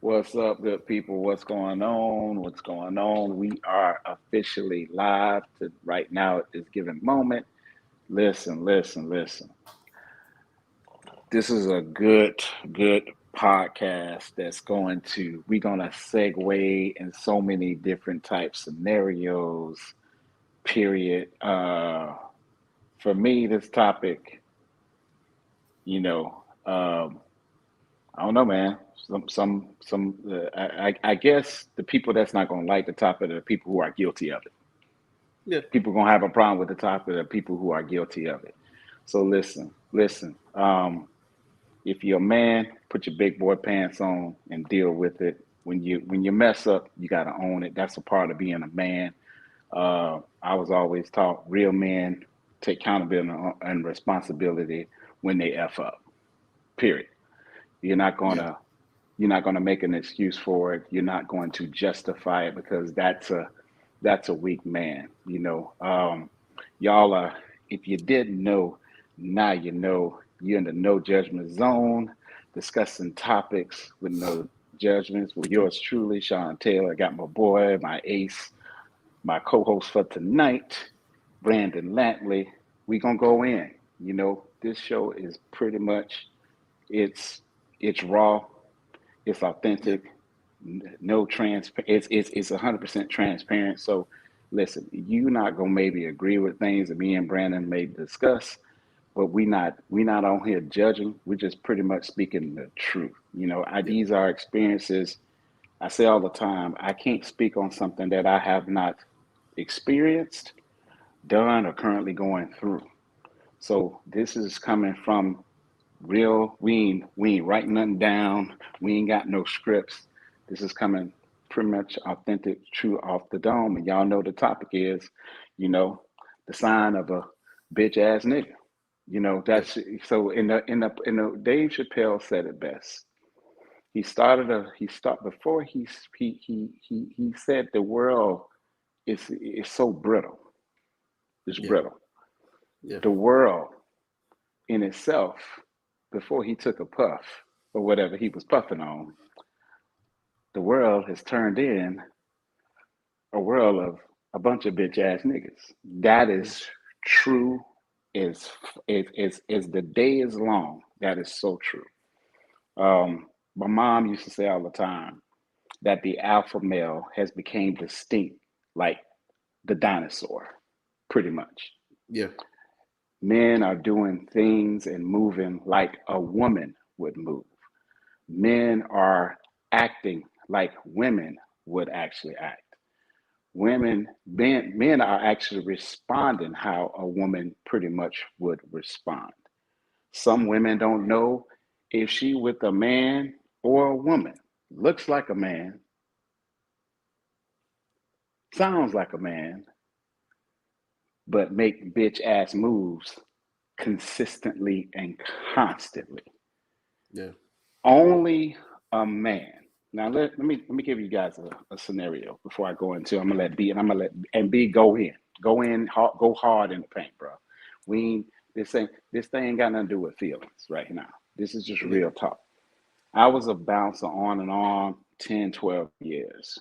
What's up, good people? What's going on? What's going on? We are officially live to right now at this given moment. Listen, listen, listen. This is a good podcast that's we're going to segue in so many different type scenarios, period. For me, this topic, you know, I don't know, man. I guess the people that's not going to like the topic are the people who are guilty of it. Yeah. People going to have a problem with the topic are people who are guilty of it. So listen. If you're a man, put your big boy pants on and deal with it. When you mess up, you got to own it. That's a part of being a man. I was always taught real men take accountability and responsibility when they f up. Period. You're not Yeah. gonna you're not gonna make an excuse for it. You're not going to justify it because that's a weak man. Y'all are. If you didn't know, now you know. You're in the no judgment zone, discussing topics with no judgments. With yours truly, Sean Taylor. I got my boy, my ace, my co-host for tonight, Brandon Lampley. We gonna go in. This show is pretty much it's it's raw, it's Yeah. authentic, no it's 100% transparent. So listen, you not gonna maybe agree with things that me and Brandon may discuss, but we not on here judging. We're just pretty much speaking the truth. Yeah. These are experiences. I say all the time, I can't speak on something that I have not experienced, done, or currently going through. So this is coming from real. We ain't writing nothing down. We ain't got no scripts. This is coming pretty much authentic, true off the dome. And y'all know the topic is, you know, the sign of a bitch ass nigga. Yeah. That's so in the Dave Chappelle said it best. He start before he said the world is so brittle. It's Yeah. brittle. Yeah. The world in itself, before he took a puff or whatever he was puffing on, the world has turned in a world of a bunch of bitch ass niggas. That Yeah. is true. Is the day is long. That is so true. My mom used to say all the time that the alpha male has become distinct, like the dinosaur, pretty much. Yeah. Men are doing things and moving like a woman would move. Men are acting like women would actually act. Men are actually responding how a woman pretty much would respond. Some women don't know if she with a man or a woman. Looks like a man, sounds like a man, but make bitch ass moves consistently and constantly. Yeah. Only a man. Now let me give you guys a scenario before I go into. I'm gonna let B and I'm gonna let and B go in hard, go hard in the paint, bro. We ain't, this thing ain't got nothing to do with feelings right now. This is just Yeah. real talk. I was a bouncer on and on 10, 12 years.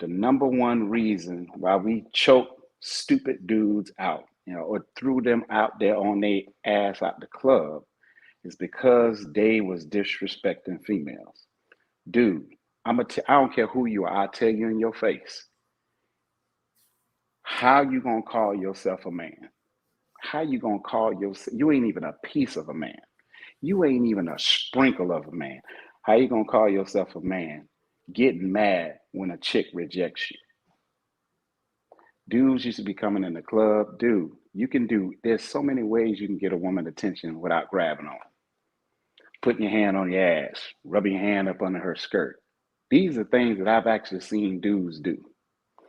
The number one reason why we choke stupid dudes out, or threw them out there on their ass out the club is because they was disrespecting females. Dude, I don't care who you are. I'll tell you in your face. How you gonna call yourself a man? How you gonna call yourself? You ain't even a piece of a man. You ain't even a sprinkle of a man. How you gonna call yourself a man? Getting mad when a chick rejects you. Dudes used to be coming in the club. Dude, you can do. There's so many ways you can get a woman attention without grabbing on, putting your hand on your ass, rubbing your hand up under her skirt. These are things that I've actually seen dudes do.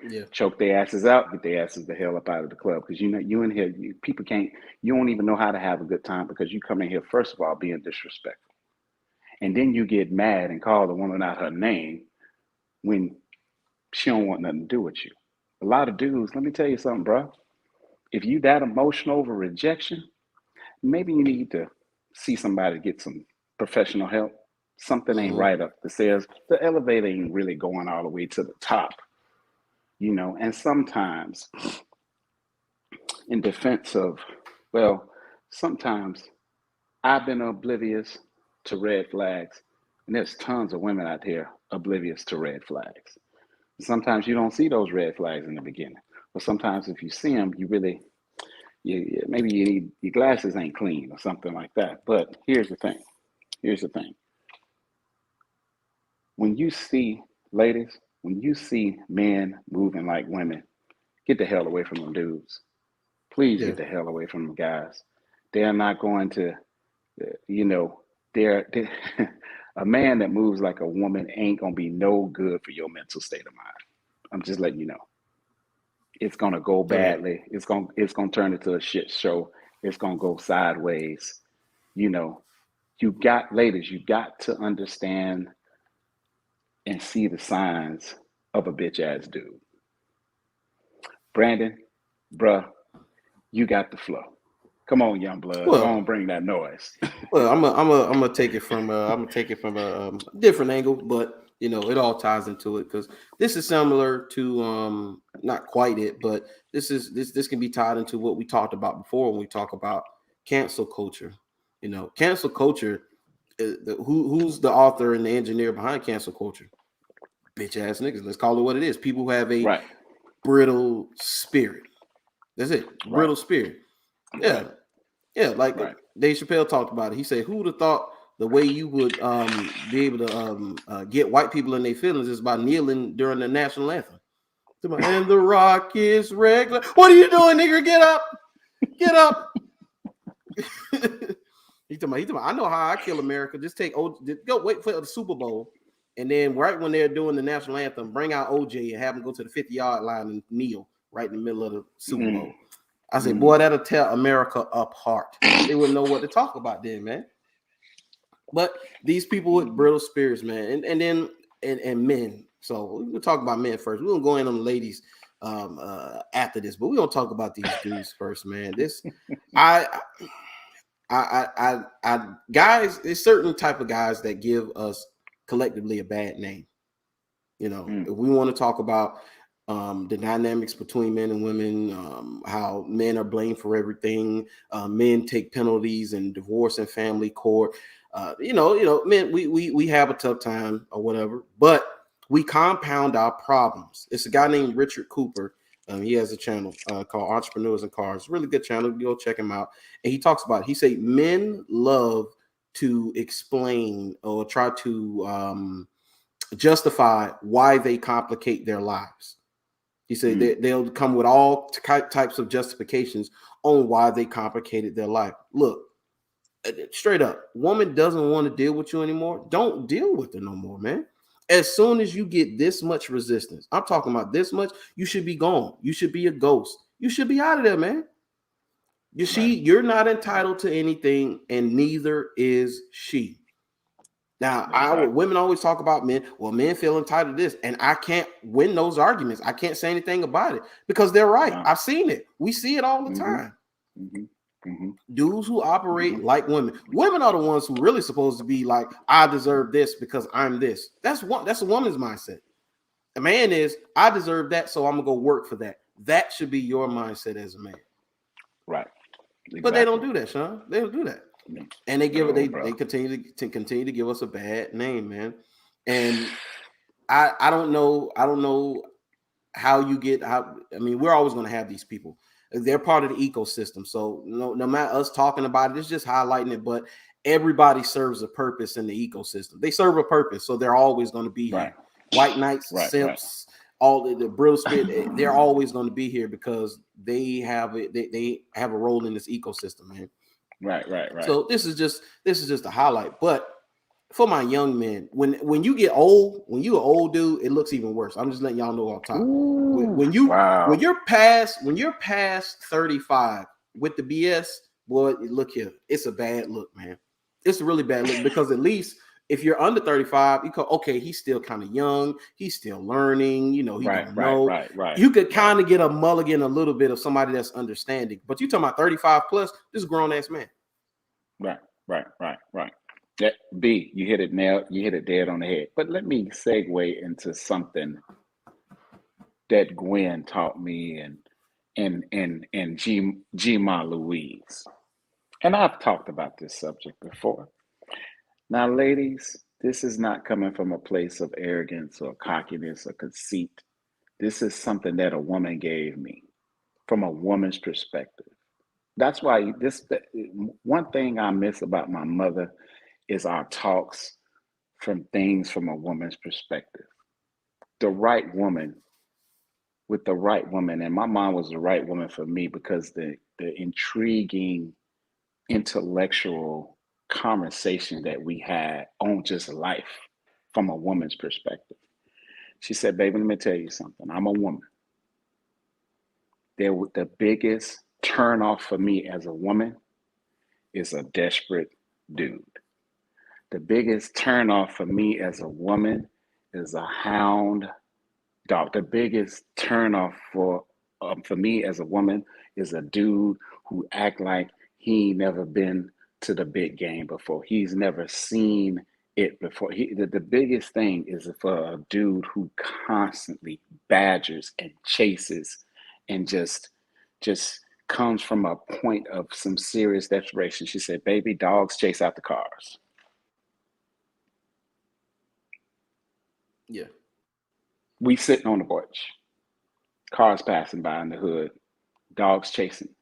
Yeah. Choke their asses out, get their asses the hell up out of the club. Because you in here, people can't, you don't even know how to have a good time because you come in here, first of all, being disrespectful. And then you get mad and call the woman out her name when she don't want nothing to do with you. A lot of dudes, let me tell you something, bro. If you that emotional over rejection, maybe you need to see somebody to get some professional help. Something ain't right up the stairs. The elevator ain't really going all the way to the top, and sometimes in defense of, well, sometimes I've been oblivious to red flags, and there's tons of women out here oblivious to red flags. Sometimes you don't see those red flags in the beginning, but sometimes if you see them, you really, maybe you need, your glasses ain't clean or something like that. But here's the thing. Here's the thing. When you see, ladies, when you see men moving like women, get the hell away from them dudes. Please Yeah. get the hell away from them guys. They're not going to, you know, they're a man that moves like a woman ain't gonna be no good for your mental state of mind. I'm just letting you know. It's gonna go Oh yeah. badly. It's gonna turn into a shit show. It's gonna go sideways. You know, ladies, you got to understand and see the signs of a bitch ass dude. Brandon, bruh, you got the flow. Come on, young blood. Go Well, on, bring that noise. well, I'm gonna take it from a different angle, but you know, it all ties into it because this is similar to not quite it, but this can be tied into what we talked about before when we talk about cancel culture. You know, cancel culture. Who's the author and the engineer behind cancel culture? Bitch ass niggas. Let's call it what it is. People who have a Right, brittle spirit. That's it. right, Brittle spirit. Yeah. right, Yeah, like right. Dave Chappelle talked about it. He said, "Who would have thought the way you would be able to get white people in their feelings is by kneeling during the national anthem?" And the rock is regular. What are you doing, nigger? Get up! Get up! He talking about, I know how I kill America. Just go wait for the Super Bowl, and then right when they're doing the national anthem, bring out OJ and have him go to the 50-yard line and kneel right in the middle of the Super Bowl. I said, boy, that'll tear America apart. They wouldn't know what to talk about then, man. But these people with brittle spirits, man, and then men. So we'll talk about men first. We're gonna go in on the ladies after this, but we're gonna talk about these dudes first, man. I guys, there's certain type of guys that give us collectively a bad name. You know, if we want to talk about the dynamics between men and women, how men are blamed for everything, men take penalties in divorce and family court. Men, we have a tough time or whatever, but we compound our problems. It's a guy named Richard Cooper. He has a channel called Entrepreneurs and Cars. Really good channel. Go check him out. And he talks about it. He say men love to explain or try to justify why they complicate their lives. He said they'll come with all types of justifications on why they complicated their life. Look, straight up, woman doesn't want to deal with you anymore. Don't deal with her no more, man. As soon as you get this much resistance, I'm talking about this much, you should be gone. You should be a ghost. You should be out of there, man. You're not entitled to anything, and neither is she. Now, women always talk about men. Well, men feel entitled to this, and I can't win those arguments. I can't say anything about it because they're right. No. I've seen it. We see it all the time. Dudes who operate like women. Women are the ones who really supposed to be like, I deserve this because I'm this. That's a woman's mindset. A man is, I deserve that, so I'm gonna go work for that. That should be your mindset as a man. Right. Exactly. But they don't do that, Sean. They don't do that. And they continue to give us a bad name, man. And I don't know how you get how. I mean, we're always going to have these people. They're part of the ecosystem. So no matter us talking about it, it's just highlighting it. But everybody serves a purpose in the ecosystem. They serve a purpose, so they're always going to be here. White knights, simps, all the brittle spirit, they're always going to be here because they have they have a role in this ecosystem, man. Right. So this is just a highlight. But for my young men, when you get old, when you're an old dude, it looks even worse. I'm just letting y'all know off top. When you're past 35 with the BS, boy, look here, it's a bad look, man. It's a really bad look because at least if you're under 35, you go, okay, he's still kind of young, he's still learning, he don't know. Right. You could kind of get a mulligan a little bit of somebody that's understanding. But you talking about 35 plus, this is a grown ass man. Right. That B, you hit it dead on the head. But let me segue into something that Gwen taught me and G Ma Louise. And I've talked about this subject before. Now, ladies, this is not coming from a place of arrogance or cockiness or conceit. This is something that a woman gave me from a woman's perspective. That's why one thing I miss about my mother is our talks from things from a woman's perspective. The right woman with the right woman, and my mom was the right woman for me because the intriguing intellectual conversation that we had on just life from a woman's perspective. She said, "Baby, let me tell you something. I'm a woman. The biggest turn off for me as a woman is a desperate dude. The biggest turn off for me as a woman is a hound dog. The biggest turn off for me as a woman is a dude who act like he ain't never been to the big game before. He's never seen it before. The biggest thing is for a dude who constantly badgers and chases and just comes from a point of some serious desperation." She said, "Baby, dogs chase after cars." Yeah. We sitting on the porch, cars passing by in the hood, dogs chasing.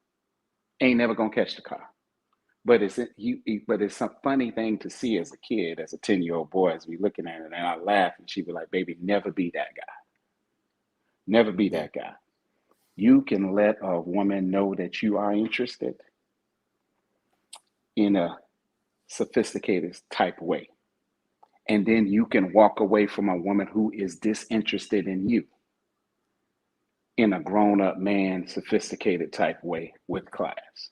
Ain't never gonna catch the car. But it's some funny thing to see as a kid, as a 10-year-old boy, as we looking at it, and I laugh, and she'd be like, "Baby, never be that guy. Never be Yeah. that guy. You can let a woman know that you are interested in a sophisticated type way, and then you can walk away from a woman who is disinterested in you in a grown-up man, sophisticated type way with class.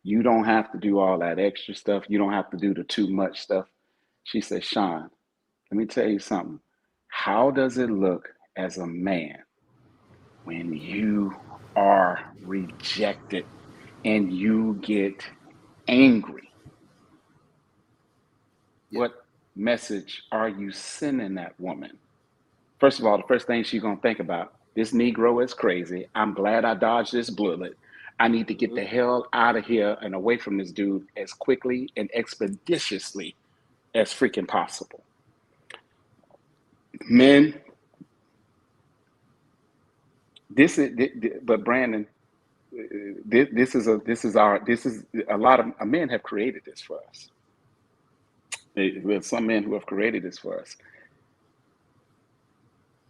You don't have to do all that extra stuff. You don't have to do the too much stuff." She said, "Sean, let me tell you something. How does it look as a man when you are rejected and you get angry? Yeah. What message are you sending that woman? First of all, the first thing she's going to think about, this Negro is crazy. I'm glad I dodged this bullet. I need to get Mm-hmm. the hell out of here and away from this dude as quickly and expeditiously as freaking possible." Men, this is, but Brandon, this is a lot of men have created this for us. There's some men who have created this for us.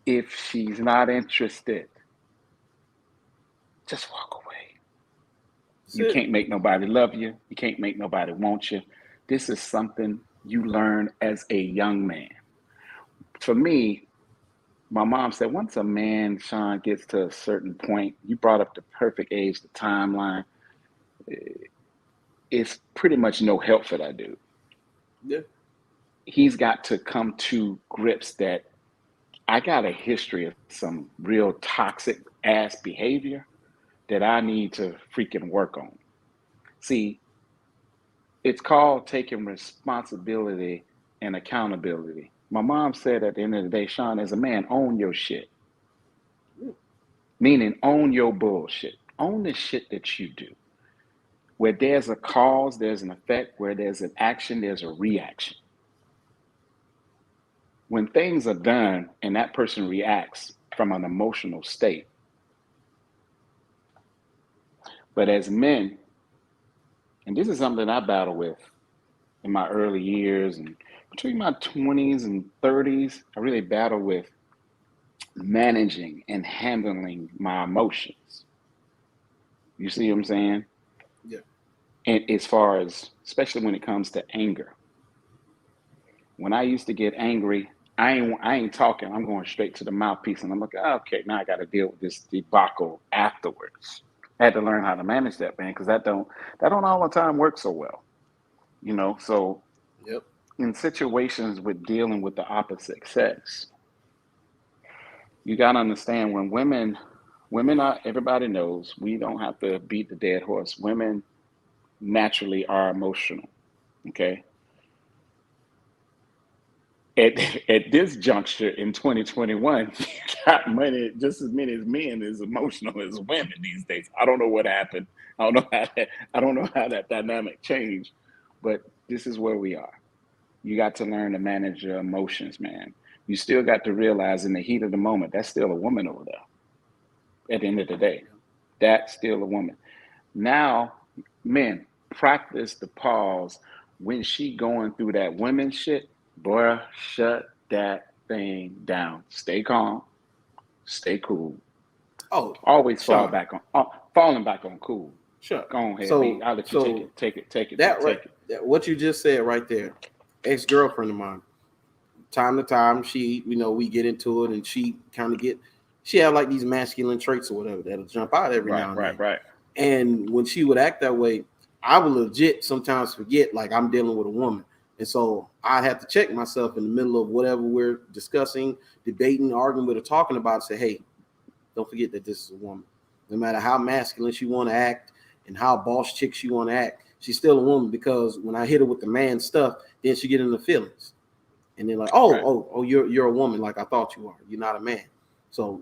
If she's not interested, just walk away. That's You it. can't make nobody love you. You can't make nobody want you. This is something you learn as a young man. For me, my mom said once a man, Sean, gets to a certain point, you brought up the perfect age, the timeline, it's pretty much no help for that dude. Yeah. He's got to come to grips that I got a history of some real toxic ass behavior that I need to freaking work on. See, it's called taking responsibility and accountability. My mom said at the end of the day, Sean, as a man, own your shit. Yeah. Meaning own your bullshit. Own the shit that you do. Where there's a cause, there's an effect. Where there's an action, there's a reaction. When things are done and that person reacts from an emotional state. But as men, and this is something I battle with in my early years and between my 20s and 30s, I really battle with managing and handling my emotions. You see what I'm saying? Yeah. And as far as, especially when it comes to anger. When I used to get angry, I ain't talking. I'm going straight to the mouthpiece, and I'm like, oh, okay, now I got to deal with this debacle afterwards. I had to learn how to manage that, man, because that don't all the time work so well, you know. So Yep. in situations with dealing with the opposite sex, you got to understand when women are, everybody knows we don't have to beat the dead horse. Women naturally are emotional, okay? at this juncture in 2021, got money just as many as men is emotional as women these days. I don't know what happened. I don't know how that dynamic changed, but this is where we are. You got to learn to manage your emotions, man. You still got to realize in the heat of the moment, that's still a woman over there. At the end of the day, that's still a woman. Now, men, practice the pause when she going through that women shit. Boy, shut that thing down. Stay calm. Stay cool. Oh, Always Sean, falling back on cool. sure. Go on ahead, B. So, I'll let you take so it. Take it. Take it, B. that right, Take it. what you just said right there, ex-girlfriend of mine. Time to time, she, we get into it, and she kind of she have like these masculine traits or whatever that'll jump out every now and then. Right. And when she would act that way, I would legit sometimes forget like I'm dealing with a woman. And so I'd have to check myself in the middle of whatever we're discussing, debating, arguing with, or talking about, and say, hey, don't forget that this is a woman. No matter how masculine she want to act and how boss chick she want to act, she's still a woman, because when I hit her with the man stuff, then she get in the feelings. And they're like, oh, you're a woman like I thought you are. You're not a man. So,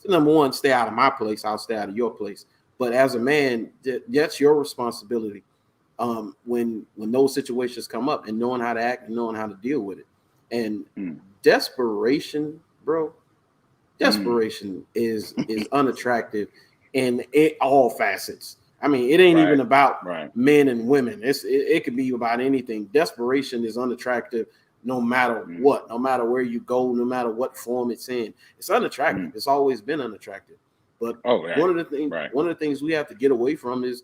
number one, stay out of my place. I'll stay out of your place. But as a man, that's your responsibility when those situations come up, and knowing how to act and knowing how to deal with it. And desperation, bro, is unattractive in all facets. I mean, it ain't even about men and women. It could be about anything. Desperation is unattractive no matter what, no matter where you go, no matter what form it's in. It's unattractive. It's always been unattractive. But one of the things we have to get away from is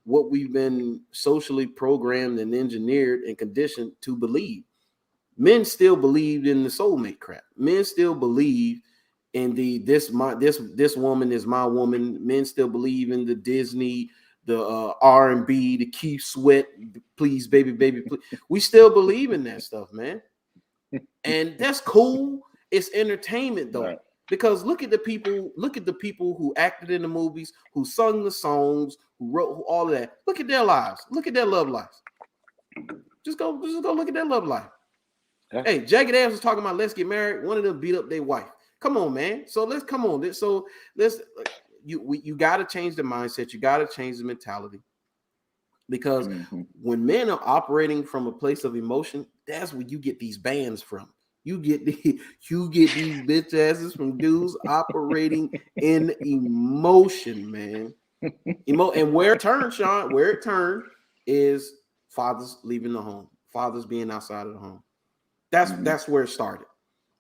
what we've been socially programmed and engineered and conditioned to believe. Men still believed in the soulmate crap. Men still believe in this woman is my woman. Men still believe in the Disney, the R&B, the Keith Sweat, please baby, please. We still believe in that stuff, man. And that's cool. It's entertainment though. Right. Because look at the people who acted in the movies, who sung the songs, who wrote all of that. Look at their lives. Look at their love lives. Just go look at their love life. Yeah. Hey, Jagged Edge was talking about let's get married. One of them beat up their wife. Come on, man. So let's you got to change the mindset. You got to change the mentality. Because when men are operating from a place of emotion, that's where you get these bands from. You get these bitch asses from dudes operating in emotion, man. And where it turned, Sean, is fathers leaving the home, fathers being outside of the home. That's where it started.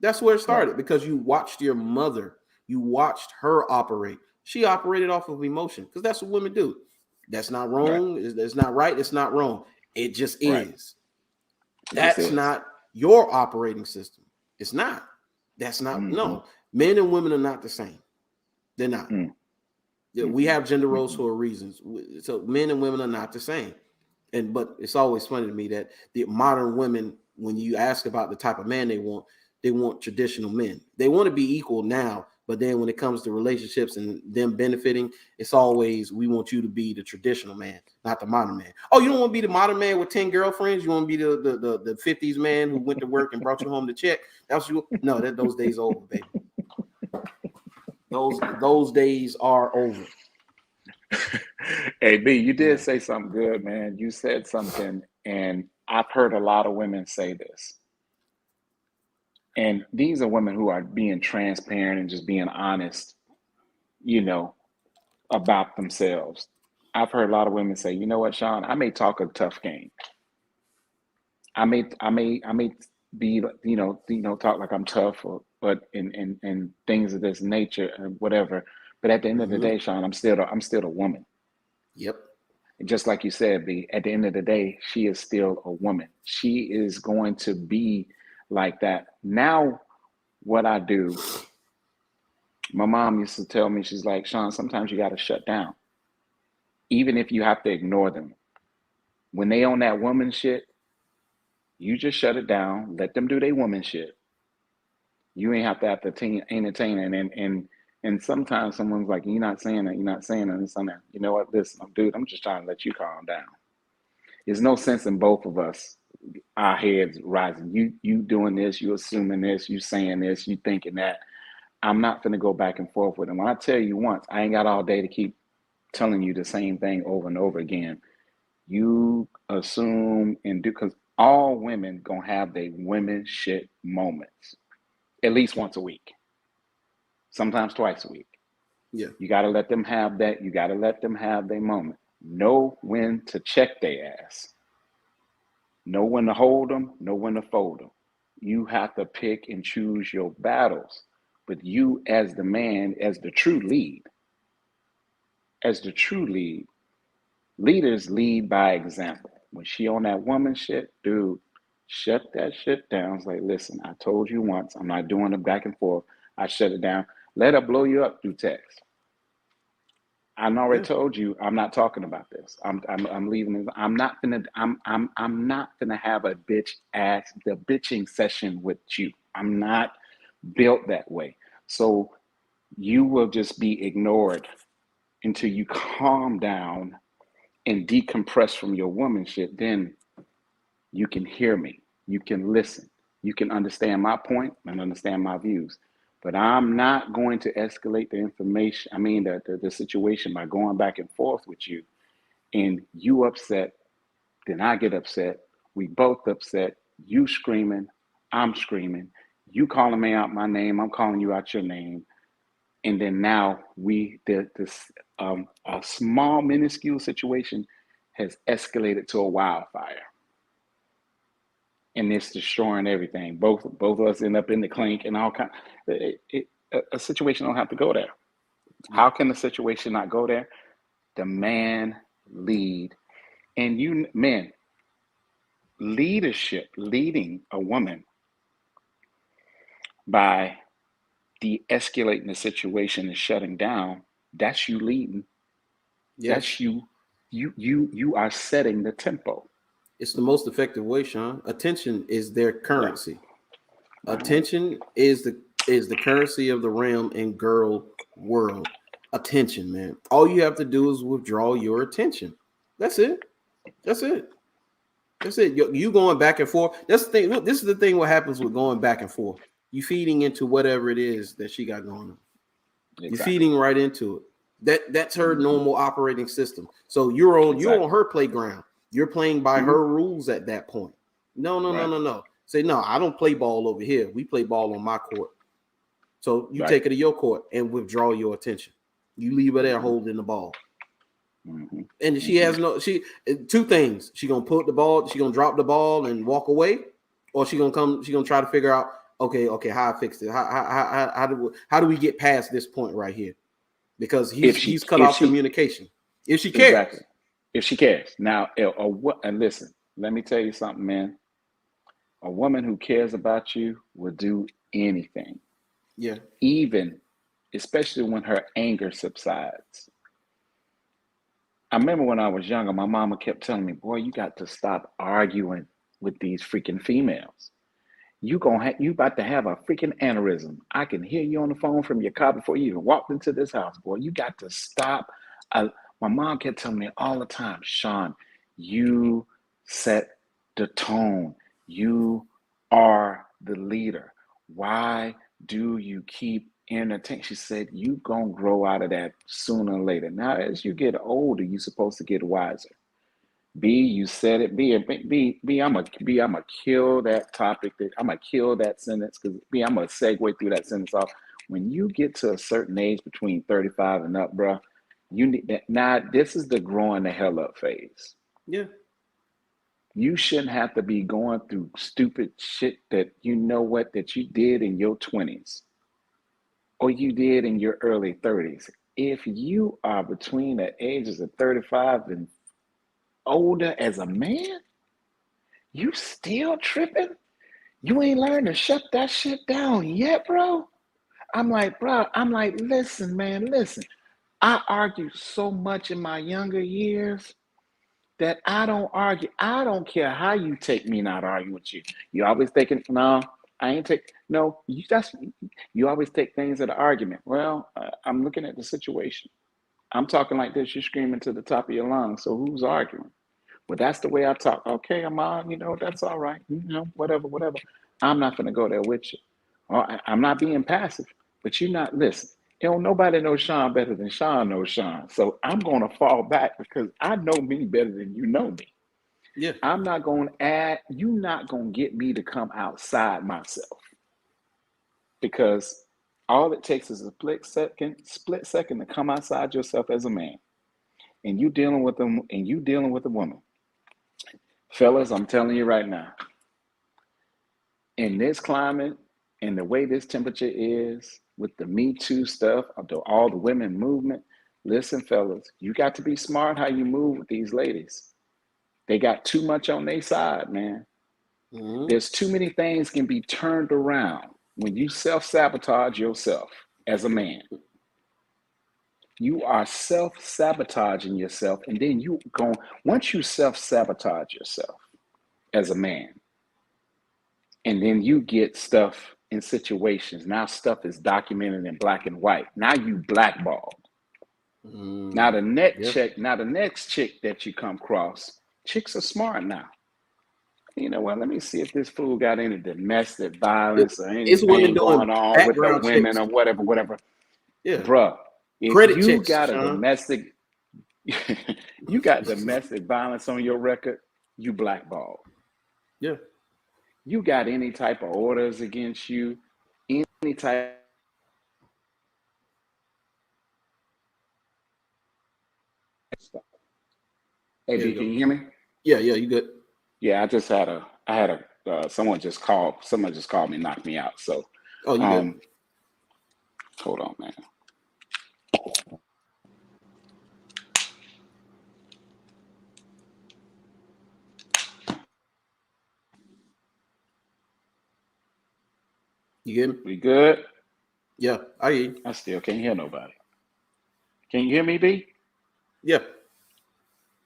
That's where it started, because you watched your mother, you watched her operate. She operated off of emotion, because that's what women do. That's not wrong. Right. It's not right. It's not wrong. It just is. That's not your operating system. It's not. That's not. No, men and women are not the same. They're not. We have gender roles for reasons. So men and women are not the same. But it's always funny to me that the modern women, when you ask about the type of man they want traditional men. They want to be equal now, but then when it comes to relationships and them benefiting, it's always, we want you to be the traditional man, not the modern man. Oh, you don't want to be the modern man with 10 girlfriends? You want to be the 50s man who went to work and brought you home to check? That's you. No, those days are over, baby. Those days are over. Hey, B, you did say something good, man. You said something, and I've heard a lot of women say this. And these are women who are being transparent and just being honest, about themselves. I've heard a lot of women say, you know what, Sean, I may talk a tough game. I may be, talk like I'm tough, but in things of this nature and whatever. But at the end of the day, Sean, I'm still a woman. Yep. And just like you said, B, at the end of the day, she is still a woman. She is going to be like that. Now, what I do, my mom used to tell me, she's like, Sean, sometimes you got to shut down. Even if you have to ignore them. When they on that woman shit, you just shut it down. Let them do their woman shit. You ain't have to entertain it. And sometimes someone's like, you're not saying that, and something. You know what, listen, dude, I'm just trying to let you calm down. There's no sense in both of us our heads rising. You doing this, you assuming this, you saying this, you thinking that. I'm not going to go back and forth with them. When I tell you once, I ain't got all day to keep telling you the same thing over and over again. You assume and do, because all women gonna have their women shit moments at least once a week, sometimes twice a week. Yeah. You got to let them have that. You got to let them have their moment. Know when to check their ass. Know when to hold them. Know when to fold them. You have to pick and choose your battles. But you, as the man, as the true lead, leaders lead by example. When she on that woman shit, dude, shut that shit down. It's like, listen, I told you once, I'm not doing the back and forth. I shut it down. Let her blow you up through text. I already told you I'm not talking about this. I'm leaving this. I'm not gonna have the bitching session with you. I'm not built that way. So you will just be ignored until you calm down and decompress from your woman shit. Then you can hear me. You can listen. You can understand my point and understand my views. But I'm not going to escalate the information, the situation by going back and forth with you. And you upset, then I get upset. We both upset. You screaming, I'm screaming. You calling me out my name, I'm calling you out your name. And then now a small, minuscule situation has escalated to a wildfire. And it's destroying everything. Both of us end up in the clink and all kind. A situation don't have to go there. How can the situation not go there? The man lead, and you men, leading a woman by de-escalating the situation and shutting down. That's you leading. Yes. That's you. You are setting the tempo. It's the most effective way, Sean. Attention is their currency. Yeah. Attention is the currency of the realm and girl world. Attention, man. All you have to do is withdraw your attention. That's it. That's it. That's it. You going back and forth. That's the thing. This is the thing. What happens with going back and forth? You feeding into whatever it is that she got going on. Exactly. You're feeding right into it. That's her normal operating system. So you're on her playground. You're playing by her rules at that point. No. Say, no, I don't play ball over here. We play ball on my court. So you take it to your court and withdraw your attention. You leave her there holding the ball. Mm-hmm. And she has two things. She gonna put the ball, she gonna drop the ball and walk away, or she gonna try to figure out, okay, how I fixed it. How do we get past this point right here? Because he's cut off communication. If she cares. Exactly. If she cares. Now, and listen, let me tell you something, man. A woman who cares about you will do anything. Yeah. Even, especially when her anger subsides. I remember when I was younger, my mama kept telling me, boy, you got to stop arguing with these freaking females. You about to have a freaking aneurysm. I can hear you on the phone from your car before you even walked into this house, boy. You got to stop. My mom kept telling me all the time, Sean, you set the tone. You are the leader. Why do you keep entertaining? She said, you gonna grow out of that sooner or later. Now, as you get older, you're supposed to get wiser. B, you said it. B, I'm gonna kill that topic. I'm gonna kill that sentence because B, I'm gonna segue through that sentence off. When you get to a certain age, between 35 and up, bro, you need that. Now, this is the growing the hell up phase. Yeah. You shouldn't have to be going through stupid shit that that you did in your 20s or you did in your early 30s. If you are between the ages of 35 and older as a man, you still tripping? You ain't learned to shut that shit down yet, bro? I'm like, listen, man, listen. I argued so much in my younger years that I don't argue. I don't care how you take me not arguing with you. You always thinking, no, I ain't take, no, you always take things at an argument. Well, I'm looking at the situation. I'm talking like this, you're screaming to the top of your lungs. So who's arguing? Well, that's the way I talk. Okay, I'm on, that's all right. Whatever, whatever. I'm not gonna go there with you. I'm not being passive, but you're not listen. Nobody knows Sean better than Sean knows Sean. So I'm gonna fall back because I know me better than you know me. Yeah. I'm not gonna you're not gonna get me to come outside myself because all it takes is a split second to come outside yourself as a man. And you dealing with them and you dealing with a woman. Fellas, I'm telling you right now, in this climate and the way this temperature is with the Me Too stuff, all the women movement, listen, fellas, you got to be smart how you move with these ladies. They got too much on their side, man. Mm-hmm. There's too many things can be turned around when you self-sabotage yourself as a man. You are self-sabotaging yourself, and then once you self-sabotage yourself as a man, and then you get stuff in situations. Now stuff is documented in black and white. Now you blackballed. Now the Yeah. next chick that you come across, chicks are smart now. You know what? Let me see if this fool got any domestic violence or It's women anything doing going on with the background women checks. or whatever. Yeah. Bruh, if Credit you checks, got a Sean. domestic, you got domestic violence on your record, you blackballed. Yeah. You got any type of orders against you, any type of stuff. Hey, There B, you can go. you hear me? Yeah, you good. Yeah, I had someone just called me, knocked me out. So, Oh, you good. um, hold on, man. You get me? We good? Yeah, I hear you. I still can't hear nobody. Can you hear me, B? Yeah.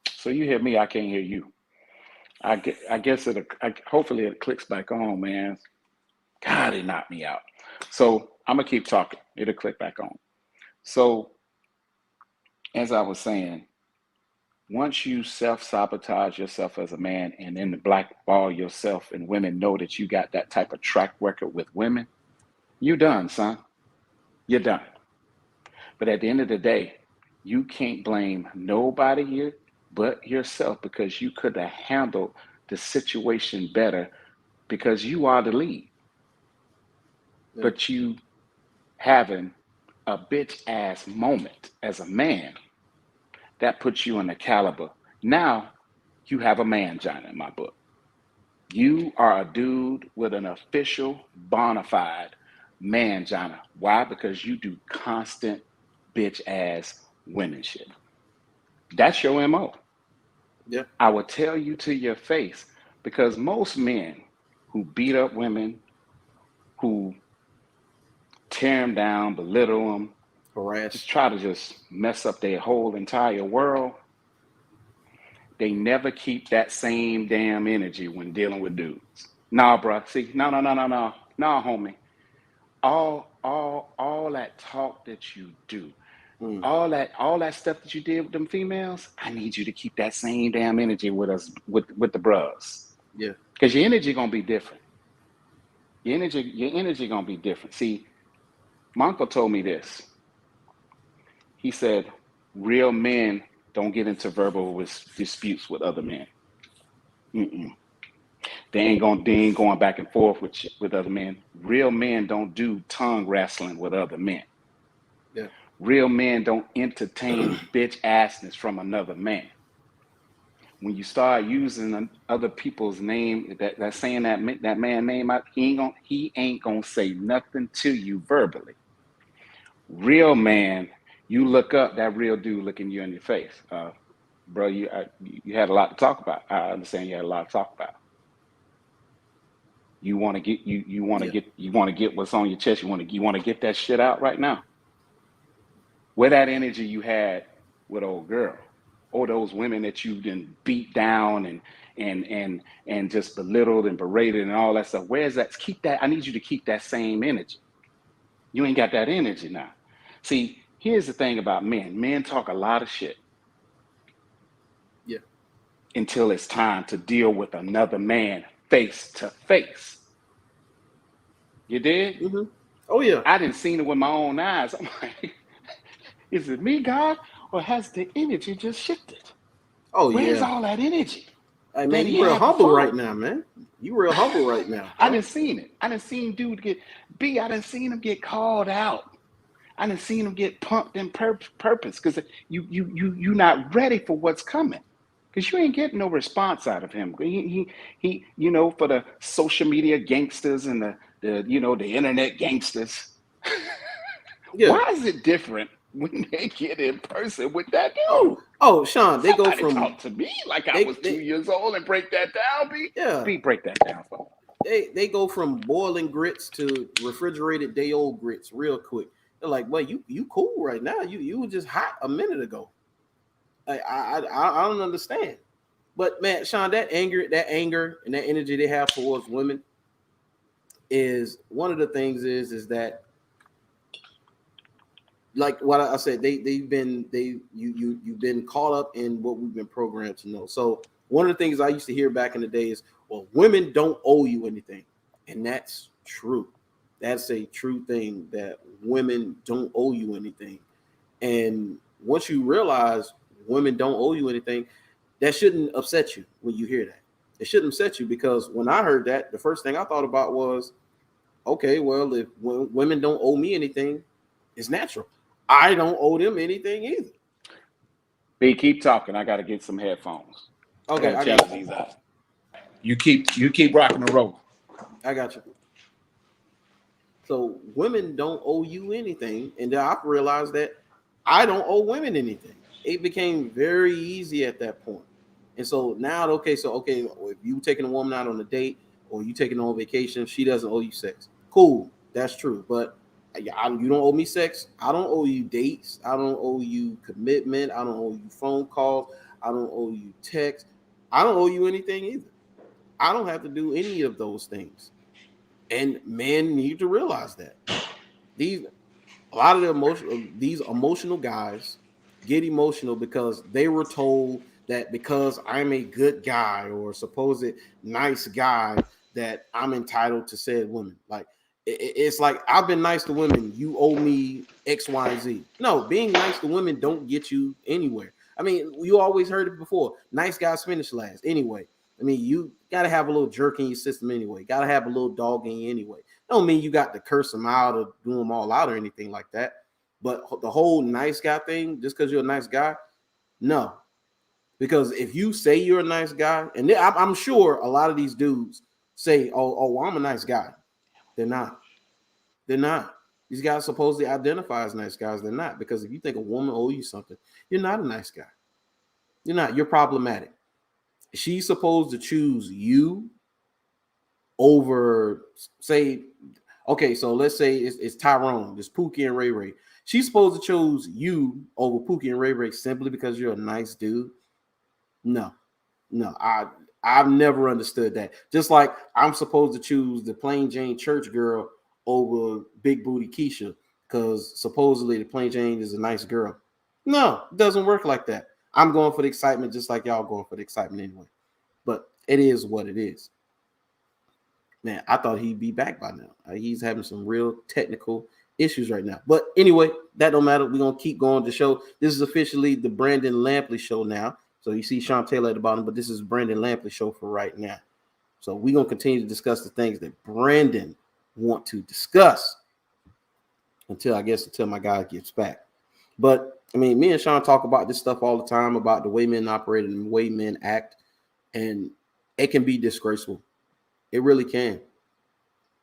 So you hear me? I can't hear you. I guess hopefully it clicks back on, man. God, it knocked me out. So I'm gonna keep talking. It'll click back on. So as I was saying, once you self-sabotage yourself as a man and then blackball yourself and women know that you got that type of track record with women, you done, son. You're done. But at the end of the day, you can't blame nobody here but yourself because you could have handled the situation better because you are the lead. Yeah. But you having a bitch ass moment as a man, that puts you in the caliber. Now you have a man, John, in my book. You are a dude with an official bona fide man, Jana. Why? Because you do constant bitch ass women shit. That's your MO. Yeah. I will tell you to your face because most men who beat up women, who tear them down, belittle them, just Harass. try to just mess up their whole entire world, they never keep that same damn energy when dealing with dudes. Nah, bro. See, no. Nah, homie. All that talk that you do, Mm. all that stuff that you did with them females, I need you to keep that same damn energy with us with the bros. Yeah. Because your energy gonna be different. Your energy gonna be different. See, my uncle told me this. He said, real men don't get into verbal disputes with other men. Mm-mm. They ain't going back and forth with other men. Real men don't do tongue wrestling with other men. Yeah. Real men don't entertain bitch assness from another man. When you start using other people's name, that saying that man name out, he ain't gonna say nothing to you verbally. Real man, you look up, that real dude looking you in your face. Bro, you had a lot to talk about. I understand you had a lot to talk about. You want to get Yeah. you want to get what's on your chest. You want to get that shit out right now. Where that energy you had with old girl, or those women that you didn't beat down and just belittled and berated and all that stuff. Where's that? Keep that. I need you to keep that same energy. You ain't got that energy now. See, here's the thing about men. Men talk a lot of shit. Yeah. until it's time to deal with another man face to face. You did? Mm-hmm. Oh yeah. I didn't see it with my own eyes. I'm like, is it me, God, or has the energy just shifted? Oh Where's yeah. all that energy Hey that man, he you real had humble right before? now, man. You real humble right now, I bro. didn't seen it. I didn't seen dude get B. I didn't seen him get called out. I didn't seen him get pumped in purpose because you not ready for what's coming. Because you ain't getting no response out of him. He for the social media gangsters and the internet gangsters. Yeah. Why is it different when they get in person with that Oh, dude? oh, Sean, they go Somebody from talk to me like I was they 2 years old and break that down, B. yeah, B, break that down for me. they go from boiling grits to refrigerated day old grits real quick. They're like, well, you cool right now. You were just hot a minute ago. I don't understand. But man, Sean, that anger and that energy they have towards women is one of the things is that, like what I said, you've been caught up in what we've been programmed to know. So one of the things I used to hear back in the day is, well, women don't owe you anything. And that's true. That's a true thing, that women don't owe you anything. And once you realize women don't owe you anything, that shouldn't upset you when you hear that. It shouldn't upset you, because when I heard that, the first thing I thought about was, okay, well, if women don't owe me anything, it's natural. I don't owe them anything either. B, keep talking. I got to get some headphones. I got Okay, to I change got these out. You keep rocking and rolling. I got you. So women don't owe you anything, and then I realized that I don't owe women anything. It became very easy at that point. And so now, okay, if you taking a woman out on a date or you taking her on vacation, she doesn't owe you sex. Cool, that's true. But you don't owe me sex. I don't owe you dates. I don't owe you commitment. I don't owe you phone calls. I don't owe you text. I don't owe you anything either. I don't have to do any of those things. And men need to realize that these a lot of these emotional guys get emotional because they were told that because I'm a good guy or supposed nice guy, that I'm entitled to said women. Like it's like, I've been nice to women, you owe me X, Y, and Z. No, being nice to women don't get you anywhere. I mean, you always heard it before. Nice guys finish last. Anyway, I mean, you got to have a little jerk in your system anyway. Got to have a little dog in you anyway. Don't mean you got to curse them out or do them all out or anything like that. But the whole nice guy thing, just because you're a nice guy, no. Because if you say you're a nice guy, and I'm sure a lot of these dudes say, well, I'm a nice guy. They're not. They're not. These guys supposedly identify as nice guys. They're not. Because if you think a woman owes you something, you're not a nice guy. You're not. You're problematic. She's supposed to choose you over, say, okay, so let's say it's Tyrone, it's Pookie and Ray Ray. She's supposed to choose you over Pookie and Ray Ray simply because you're a nice dude. No, I've never understood that. Just like I'm supposed to choose the plain Jane church girl over Big Booty Keisha because supposedly the plain Jane is a nice girl. No, it doesn't work like that. I'm going for the excitement just like y'all going for the excitement anyway. But it is what it is. Man, I thought he'd be back by now. He's having some real technical issues right now. But anyway, that don't matter. We're going to keep going to show. This is officially the Brandon Lampley show now. So you see Sean Taylor at the bottom, but this is Brandon Lampley show for right now. So we're going to continue to discuss the things that Brandon want to discuss until my guy gets back. But I mean, me and Sean talk about this stuff all the time, about the way men operate and the way men act, and it can be disgraceful. It really can.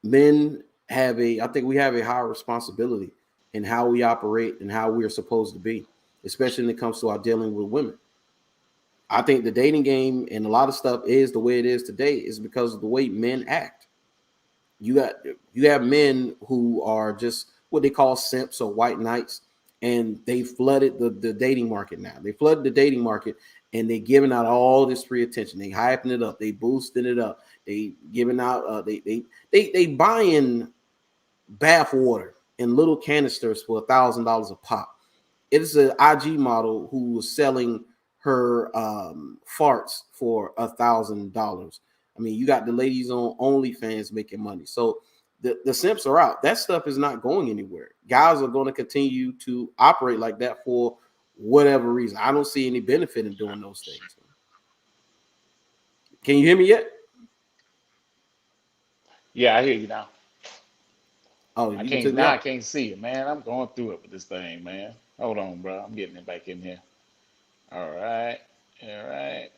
Men I think we have a higher responsibility in how we operate and how we're supposed to be, especially when it comes to our dealing with women. I think the dating game and a lot of stuff is the way it is today is because of the way men act. You have men who are just what they call simps or white knights, and they flooded the dating market now. They flooded the dating market, and they giving out all this free attention. They hyping it up. They boosting it up. They giving out. They buying bath water in little canisters for $1,000 a pop. It is an IG model who was selling her farts for $1,000. I mean, you got the ladies on OnlyFans making money. So the simps are out. That stuff is not going anywhere. Guys are going to continue to operate like that for whatever reason. I don't see any benefit in doing those things. Can you hear me yet? Yeah, I hear you now. Oh, I you can't took me now. I out. can't see it, man. I'm going through it with this thing, man. Hold on, bro. I'm getting it back in here. All right, all right.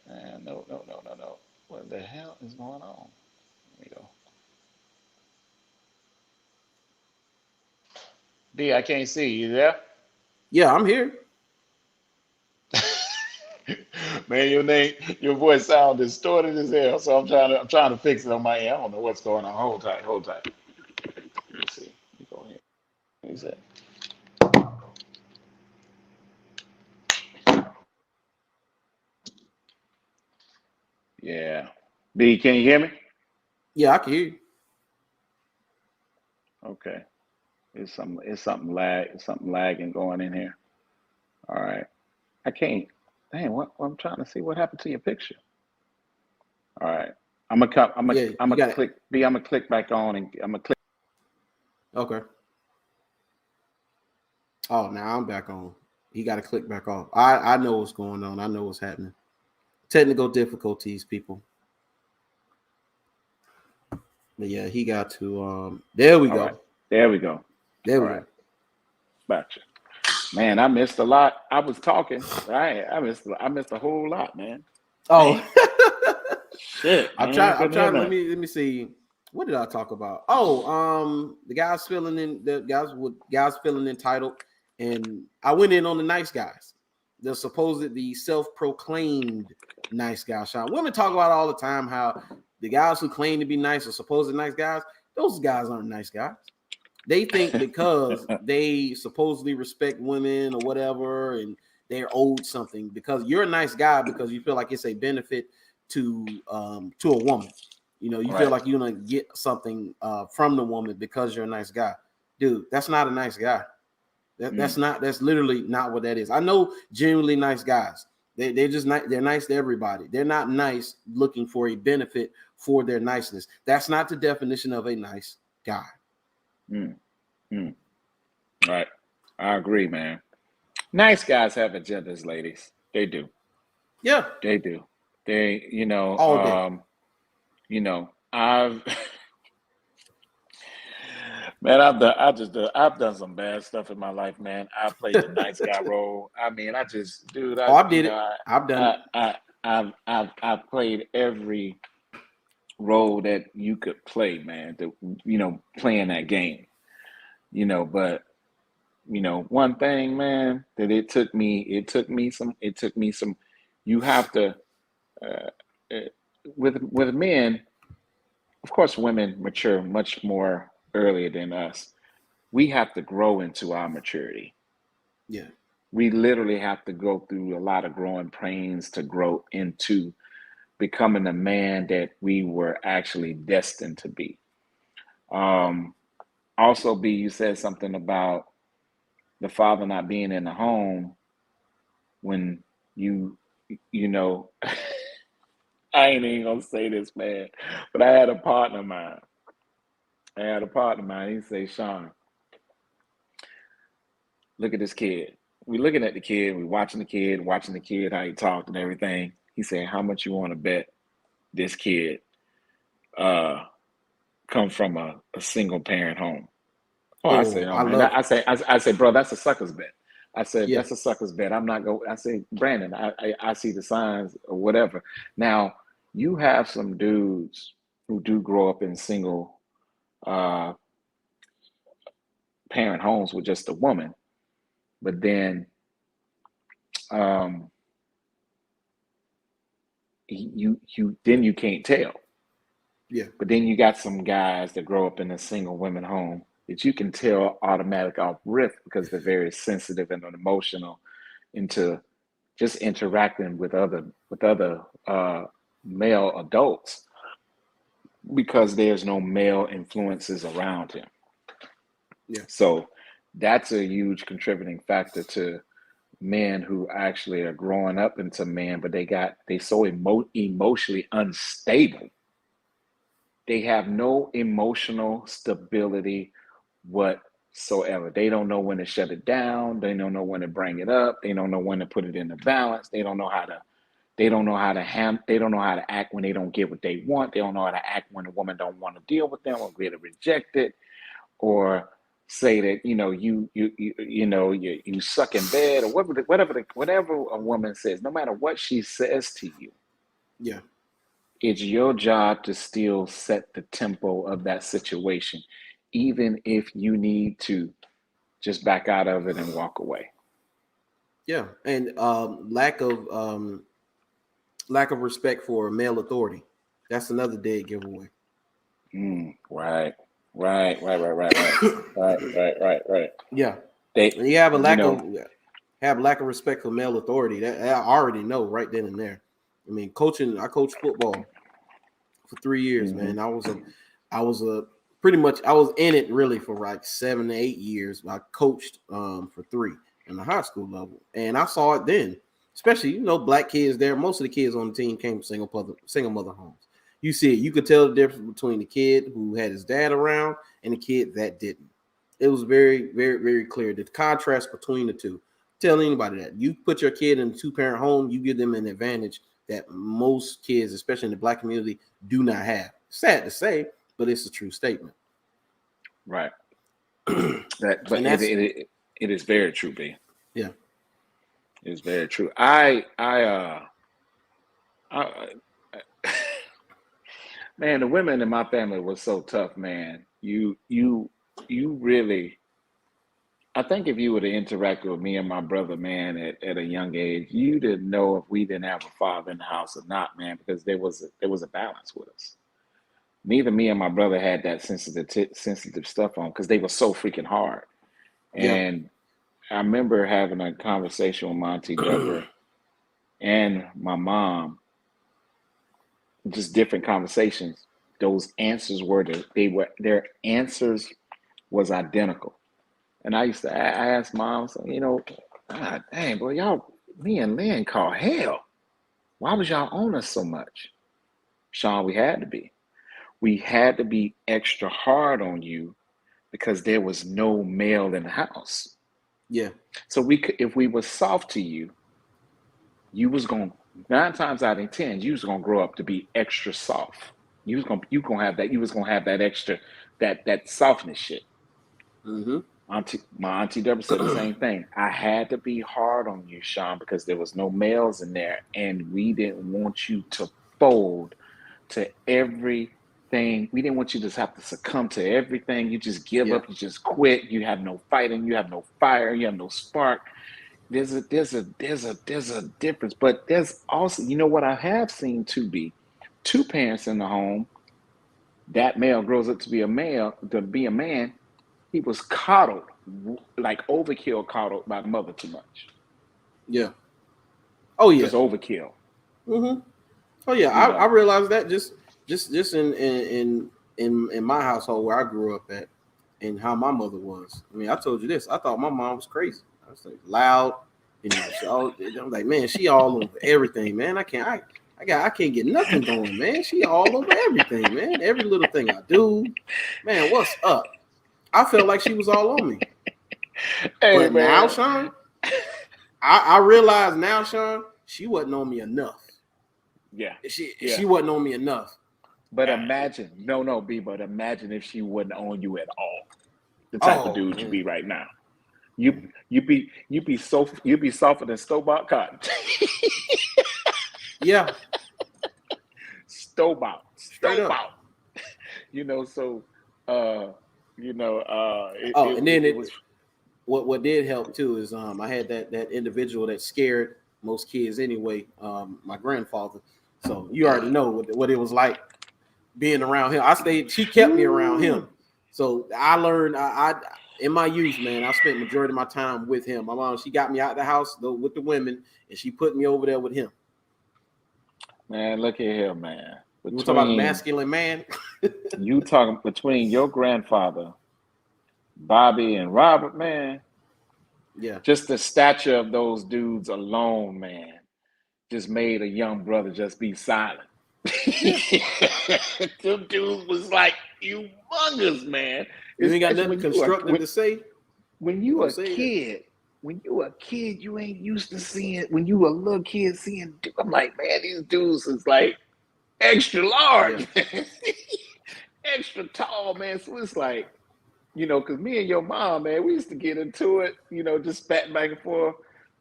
No, no, no, no, no. What the hell is going on? There we go. D, I can't see you there. Yeah, I'm here. Man, your voice sound distorted as hell. So I'm trying to fix it on my end. I don't know what's going on. Hold tight, hold tight. Let's see. Let me go here. What is that? Yeah. B, can you hear me? Yeah, I can hear you. Okay. It's something lagging going in here. All right. I can't. Dang, I'm trying to see what happened to your picture. All right. Yeah, I'm you gonna got it. click B. I'm gonna click back on and I'm gonna click. Okay. Oh, now I'm back on. You got to click back off. I know what's going on. I know what's happening. Technical difficulties, people. But yeah, he got to. There we All right. go. There we go. There All we right. go. Gotcha. Man, I missed a lot. I was talking, but I missed a whole lot, man. Oh, Dang. Shit, I'm man. trying. I'm Couldn't hear trying. Let nothing. me see. What did I talk about? Oh, the guys feeling entitled, and I went in on the nice guys, the self-proclaimed nice guys. Sean, women talk about all the time how the guys who claim to be nice or supposed nice guys, those guys aren't nice guys. They think because they supposedly respect women or whatever, and they're owed something because you're a nice guy because you feel like it's a benefit to a woman. You know, you feel Right. like you're gonna get something from the woman because you're a nice guy. Dude, that's not a nice guy. Mm, That's literally not what that is. I know genuinely nice guys. They're just not, they're nice to everybody. They're not nice looking for a benefit for their niceness. That's not the definition of a nice guy. mm, mm. Right. I agree, man. Nice guys have agendas, ladies. They do. Yeah, They do. They, all day. I've man, I've done some bad stuff in my life, man. I played the nice guy role. I mean, I just, dude, Oh, I did it. I've done it. I've played every role that you could play, man. Playing that game, but one thing, man, that it took me some. You have to, uh, uh, with men, of course, women mature much more earlier than us. We have to grow into our maturity. Yeah. We literally have to go through a lot of growing pains to grow into becoming the man that we were actually destined to be. Um, Also, B, you said something about the father not being in the home when you, you know, I ain't even gonna say this, man, but I had a partner of mine. I had a partner of mine. He say, Sean, look at this kid. We looking at the kid. We watching the kid, how he talked and everything. He said, how much you want to bet this kid uh, come from a single parent home? Oh, I said, Oh, oh I man, love it. I said, bro, that's a sucker's bet. I said, Yeah. that's a sucker's bet. I'm not going. I said, Brandon, I see the signs or whatever. Now you have some dudes who do grow up in single uh, parent homes with just a woman, but then um, you can't tell. Yeah. But then you got some guys that grow up in a single women home that you can tell automatic off rip because they're very sensitive and emotional into just interacting with other male adults because there's no male influences around him. Yeah. So that's a huge contributing factor to men who actually are growing up into men, but they so emotionally unstable. They have no emotional stability whatsoever. They don't know when to shut it down. They don't know when to bring it up. They don't know when to put it into balance. They don't know how to they don't know how to act when they don't get what they want. They don't know how to act when a woman don't want to deal with them or get rejected, or say that you suck in bed, or whatever a woman says. No matter what she says to you, Yeah. it's your job to still set the tempo of that situation, even if you need to just back out of it and walk away. Yeah. And lack of respect for male authority. That's another dead giveaway. Right, right, right, right, right, right, right. Yeah. They, When you have a you lack know, of respect for male authority, that I already know right then and there. I mean, I coached football for 3 years, mhm, man. I was pretty much I was in it really for like 7 to 8 years. I coached for 3 in the high school level, and I saw it then. Especially, black kids there. Most of the kids on the team came from single mother homes. You see it. You could tell the difference between the kid who had his dad around and the kid that didn't. It was very, very, very clear the contrast between the two. Tell anybody that you put your kid in a 2-parent home, you give them an advantage that most kids, especially in the black community, do not have. Sad to say, but it's a true statement. right. That, but And that's it is very true, B. yeah, It's very true. I man, the women in my family were so tough, man. You really. I think if you would have interacted with me and my brother, man, at a young age, you didn't know if we didn't have a father in the house or not, man, because there was a balance with us. Neither me and my brother had that sensitive stuff on because they were so freaking hard. yeah, And I remember having a conversation with my auntie Deborah and my mom, just different conversations. Those answers their answers was identical. And I used to I asked mom, so, God dang, boy, me and Lynn call hell. Why was y'all on us so much? Sean, we had to be. We had to be extra hard on you because there was no male in the house. yeah, So if we were soft to you, you was going 9 times out of 10, you was gonna grow up to be extra soft. You was gonna have that extra that softness shit. mm-hmm. My auntie Deborah said the same thing. I had to be hard on you, Sean, because there was no males in there, and we didn't want you to fold to everything. We didn't want you to have to succumb to everything. You just give Yeah, up. You just quit. You have no fighting. You have no fire. You have no spark. There's a difference, but there's also, what I have seen to be two parents in the home. That male grows up to be a man. He was coddled, like overkill, coddled by the mother too much. yeah. Oh yeah. Just overkill, Mm-hmm. Oh yeah. you I know. realized that just in my household where I grew up at and how my mother was. I mean, I told you this. I thought my mom was crazy. I was like loud, I'm like, man, she all over everything, man. I can't get nothing going, man. She all over everything, man. Every little thing I do, man. What's up? I felt like she was all on me. Hey But now, man, Sean, I realize now, Sean, she wasn't on me enough. yeah, She yeah. wasn't on me enough. But Uh, imagine, no, B, but imagine if she wouldn't own you at all. The type of oh dude you man, be right now. You be softer than store-bought cotton. yeah, Store-bought, straight up. store-bought. So uh, it, Oh, it and then it was. what did help too is I had that individual that scared most kids anyway. My grandfather. So you already know what it was like being around him. She kept me around him. Woo. So I learned I in my youth, man, I spent majority of my time with him. My mom, she got me out of the house with the women and she put me over there with him. Man, look at here, man. You want to talk about a Between masculine man? you talking between your grandfather, Bobby and Robert, man. Yeah. Just the stature of those dudes alone, man, just made a young brother just be silent. Yeah. Them dudes was like humongous, man. You ain't got Especially nothing when you are constructive to say. when you Don't a say it. kid. When you a kid, you ain't used to seeing. When you a little kid seeing, I'm like, man, these dudes is like extra Yeah. large, extra tall, man. So it's like, because me and your mom, man, we used to get into it, just spatting back and forth.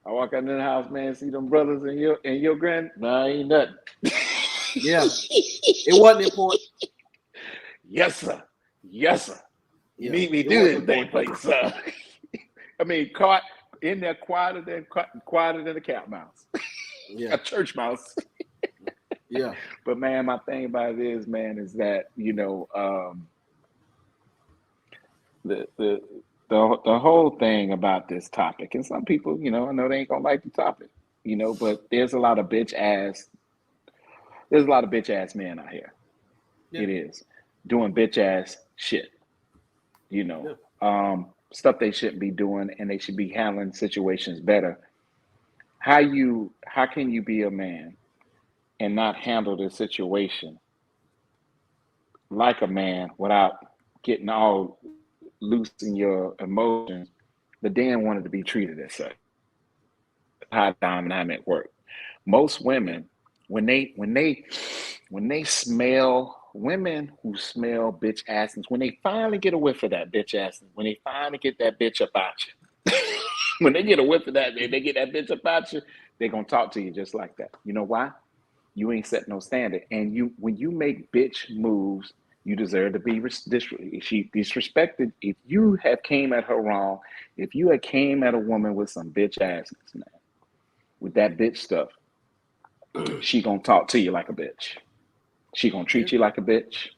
I walk out in the house, man, see them brothers and your grand. Nah, ain't nothing. Yeah. It wasn't important. Yes, sir. Yes, sir. You Yeah. need me to It do wasn't anything for important. you, sir. I mean, in there quieter than a cat mouse, Yeah. a church mouse. Yeah. But man, my thing about it is, man, is that the the the whole thing about this topic, and some people, I know they ain't gonna like the topic, but there's a lot of bitch ass men out here. Yeah. It is doing bitch ass shit, Yeah. stuff they shouldn't be doing, and they should be handling situations better. How can you be a man and not handle the situation like a man without getting all loose in your emotions, but then wanted to be treated as such? How dynamic work. Most Yeah. women, when they smell women who smell bitch asses, when they finally get a whiff of that bitch ass, when they finally get that bitch about you, when they get a whiff of that, they get that bitch about you, they're gonna talk to you just like that. You know why? You ain't set no standard. And when you make bitch moves, you deserve to be she disrespected. If you have came at her wrong, if you had came at a woman with some bitch asses, man, with that bitch stuff, she gonna talk to you like a bitch. She gonna Yeah. treat you like a bitch.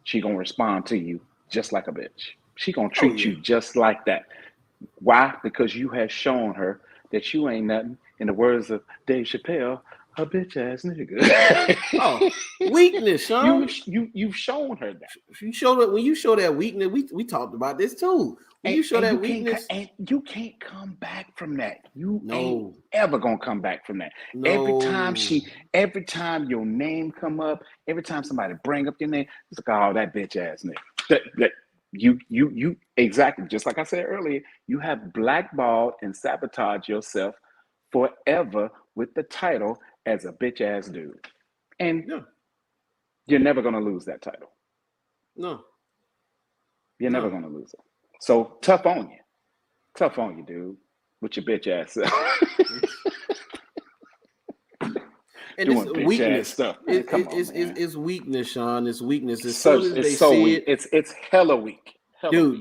She gonna respond to you just like a bitch. She gonna Oh treat yeah. you just like that. Why? Because you have shown her that you ain't nothing. In the words of Dave Chappelle, a bitch ass nigga. Oh, weakness, you Sean. you've shown her that, If you show that, when you show that weakness, we talked about this too. When and you show and that weakness, you can't come back from that. You ain't no, ever gonna come back from that. no, Every time your name come up, every time somebody bring up your name, it's like, oh, that bitch ass nigga. That you exactly, just like I said earlier, you have blackballed and sabotaged yourself forever with the title as a bitch ass dude, and no, you're never gonna lose that title. no, You're never no. gonna lose it. So tough on you, dude, with your bitch ass self. And it's Doing bitch ass weakness. stuff, man. Come on, man. It's weakness, Sean. It's weakness. As soon as It's they so see weak. it, It's hella weak. Hella dude, weak.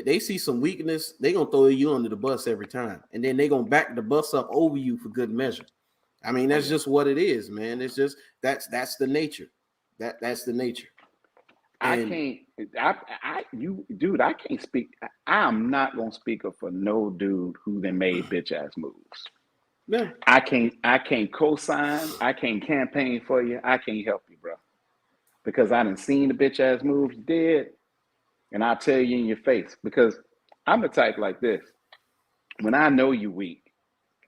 they see some weakness, they gonna throw you under the bus every time, and then they gonna back the bus up over you for good measure. I mean, Oh that's yeah. just what it is, man. It's just that's the nature. That's the nature. I And can't. You, dude. I can't speak. I'm not gonna speak up for no dude who then made bitch ass moves. yeah, I can't. I can't co-sign. I can't campaign for you. I can't help you, bro. Because I done seen the bitch ass moves you did, and I'll tell you in your face. Because I'm the type like this. When I know you weak,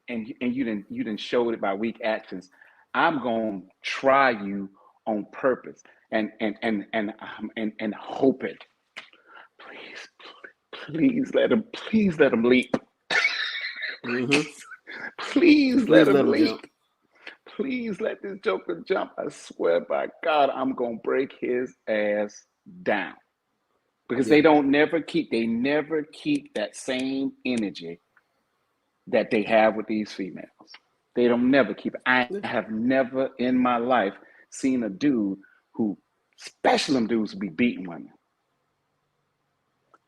and you didn't show it by weak actions, I'm gonna try you on purpose and hope it. Please, please let him leap. mm-hmm. Please let Please him let them jump. leap. Please let this joker jump. I swear by God, I'm gonna break his ass down. Because Yeah, they never keep that same energy that they have with these females. They don't never keep it. I yeah, have never in my life seen a dude who, especially them dudes who be beating women,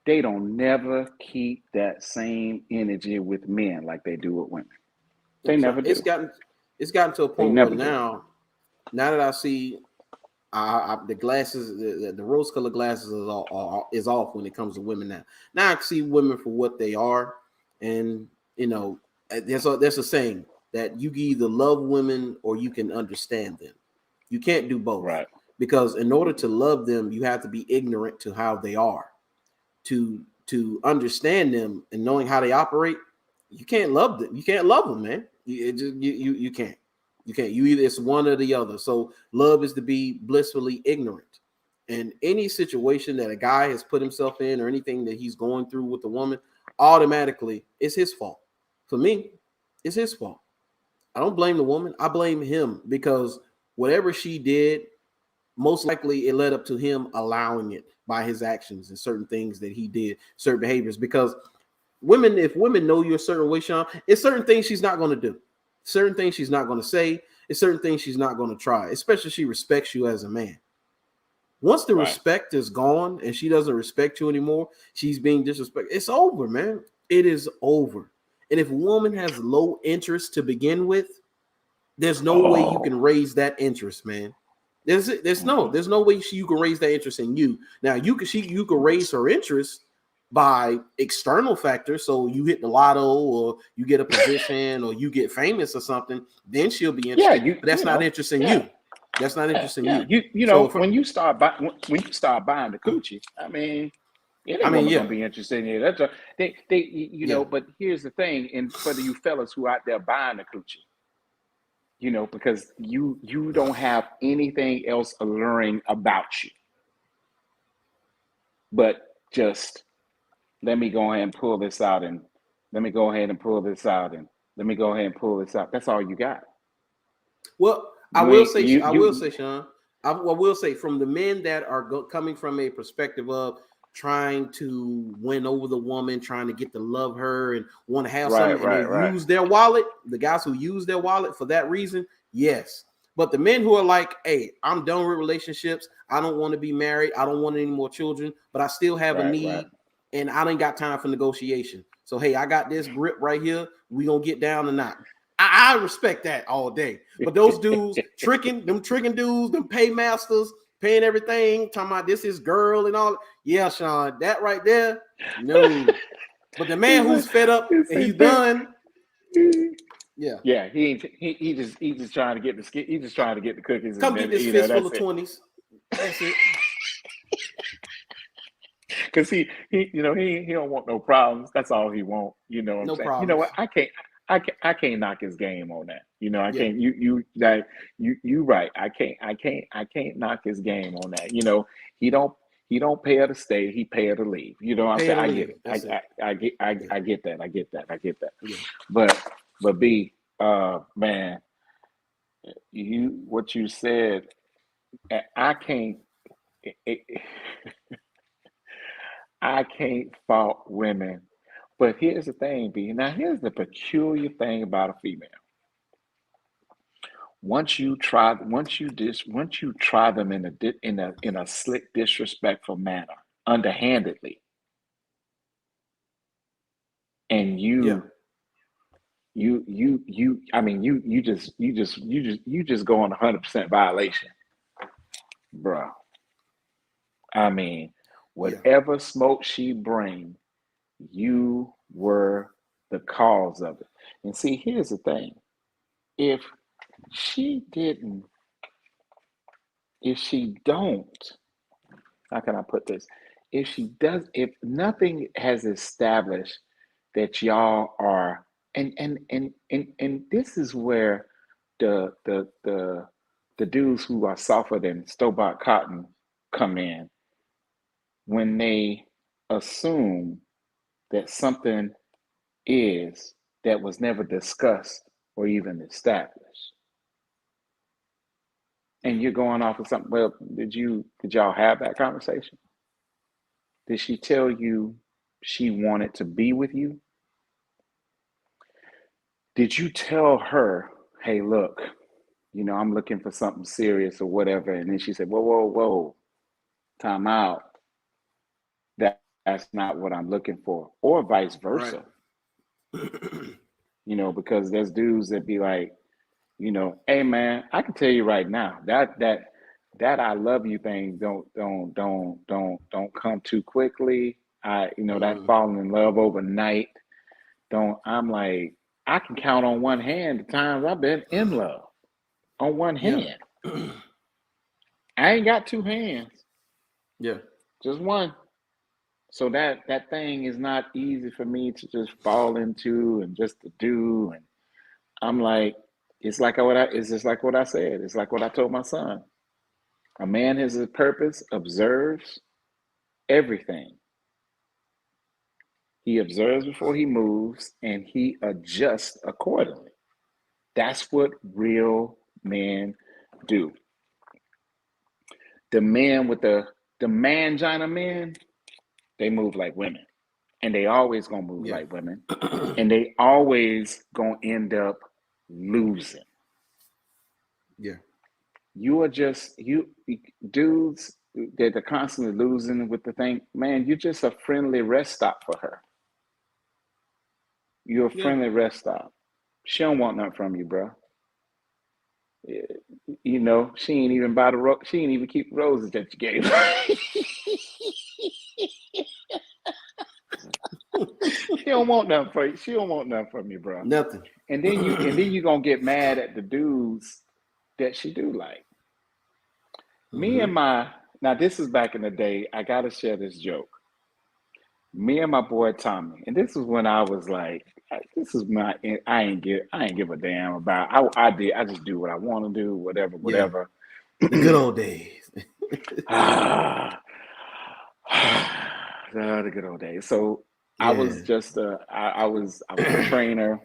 they don't never keep that same energy with men like they do with women. yeah. They So never do. it's gotten to a They point where never do. now that I see the glasses, the rose colored glasses is off when it comes to women now. Now I see women for what they are, and there's a saying that you can either love women or you can understand them. You can't do both, Right. because in order to love them, you have to be ignorant to how they are, to to understand them and knowing how they operate, you can't love them. You can't love them, man. You can't. You can't. You either, it's one or the other. So love is to be blissfully ignorant. And any situation that a guy has put himself in or anything that he's going through with a woman, automatically it's his fault. For me, it's his fault. I don't blame the woman. I blame him, because whatever she did, most likely it led up to him allowing it by his actions and certain things that he did, certain behaviors. Because women, if women know you're a certain way, Sean, it's certain things she's not going to do, certain things she's not going to say, it's certain things she's not going to try, especially if she respects you as a man. Once the respect is gone and she doesn't respect you anymore, she's being disrespectful, it's over, man. It is over. And if a woman has low interest to begin with, there's no way you can raise that interest, man. There's no way you can raise that interest in you. Now you can raise her interest by external factors. So you hit the lotto, or you get a position, or you get famous or something. Then she'll be interested. Yeah, but that's not interesting you. That's not interesting you. You know, so when you start buying the coochie, I mean, any woman gonna be interested in you. That's you know. But here's the thing, and for you fellas who out there buying the coochie, you know, because you don't have anything else alluring about you, but just let me go ahead and pull this out, and let me go ahead and pull this out, and let me go ahead and pull this out. That's all you got. Well, I will say, Sean, I will say, from the men that are coming from a perspective of trying to win over the woman, trying to get to love her and want to have something, and they use their wallet, the guys who use their wallet for that reason, yes. But the men who are like, hey, I'm done with relationships, I don't want to be married, I don't want any more children, but I still have a need, and I ain't got time for negotiation. So, hey, I got this grip right here, we gonna get down or not. I respect that all day. But those dudes tricking dudes, them paymasters, paying everything, talking about this is girl and all. Yeah, Sean, that right there, no. But the man who's fed up and he's done. Yeah. He just trying to get the cookies. Come get this fistful of 20s. That's it. Because he don't want no problems. That's all he want. You know what I'm saying? Problems. You know what? I can't knock his game on that. You know, I can't. You right. I can't knock his game on that. You know, he don't pay her to stay. He pay her to leave. You know what I'm saying? I get it. I get that. Yeah. But B, man, what you said, I can't. I can't fault women. But here's the thing, B. Now, here's the peculiar thing about a female. Once you try them in a slick, disrespectful manner, underhandedly, and you just go on 100% violation, bro. I mean, whatever smoke she bring, you were the cause of it. And see, here's the thing. If she don't, how can I put this? If nothing has established that y'all are, and this is where the dudes who are softer than store-bought cotton come in, when they assume that something is that was never discussed or even established. And you're going off of something. Well, did y'all have that conversation? Did she tell you she wanted to be with you? Did you tell her, hey, look, you know, I'm looking for something serious or whatever? And then she said, whoa, time out. That's not what I'm looking for. Or vice versa. Right. You know, because there's dudes that be like, you know, hey man, I can tell you right now that I love you thing don't come too quickly. That falling in love overnight. I'm like, I can count on one hand the times I've been in love. On one hand. I ain't got two hands. Yeah. Just one. So that thing is not easy for me to just fall into and just to do. And I'm like, it's just like what I said. It's like what I told my son. A man has a purpose, observes everything. He observes before he moves and he adjusts accordingly. That's what real men do. The men with the mangina men, they move like women. And they always gonna move Yeah. like women. And they always gonna end up losing. Yeah. You are just dudes that are constantly losing with the thing, man, you're just a friendly rest stop for her. You're a Yeah. friendly rest stop. She don't want nothing from you, bro. You know, she ain't even buy the she ain't even keep the roses that you gave her. She don't want nothing for you. She don't want nothing from you, bro. Nothing. And then you gonna get mad at the dudes that she do like. Me and now this is back in the day. I gotta share this joke. Me and my boy Tommy, and this is when I was like, this is my I ain't give a damn about. I just do what I want to do, whatever, Yeah. whatever. The good old days. The good old days. So I Yeah. was just I was a trainer.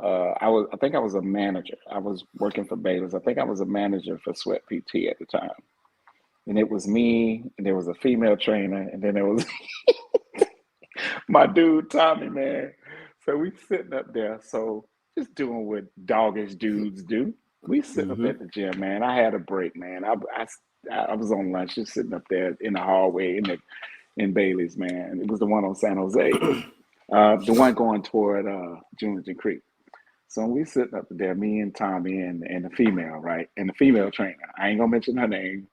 I think I was a manager. I was working for Baylor's. I think I was a manager for Sweat PT at the time. And it was me, and there was a female trainer, and then there was my dude Tommy, man. So we sitting up there, so just doing what doggish dudes do. We sitting up at the gym, man. I had a break, man. I was on lunch, just sitting up there in the hallway in Bailey's, man. It was the one on San Jose, the one going toward Junction Creek. So we sitting up there, me and Tommy and the female, right? And the female trainer. I ain't gonna mention her name.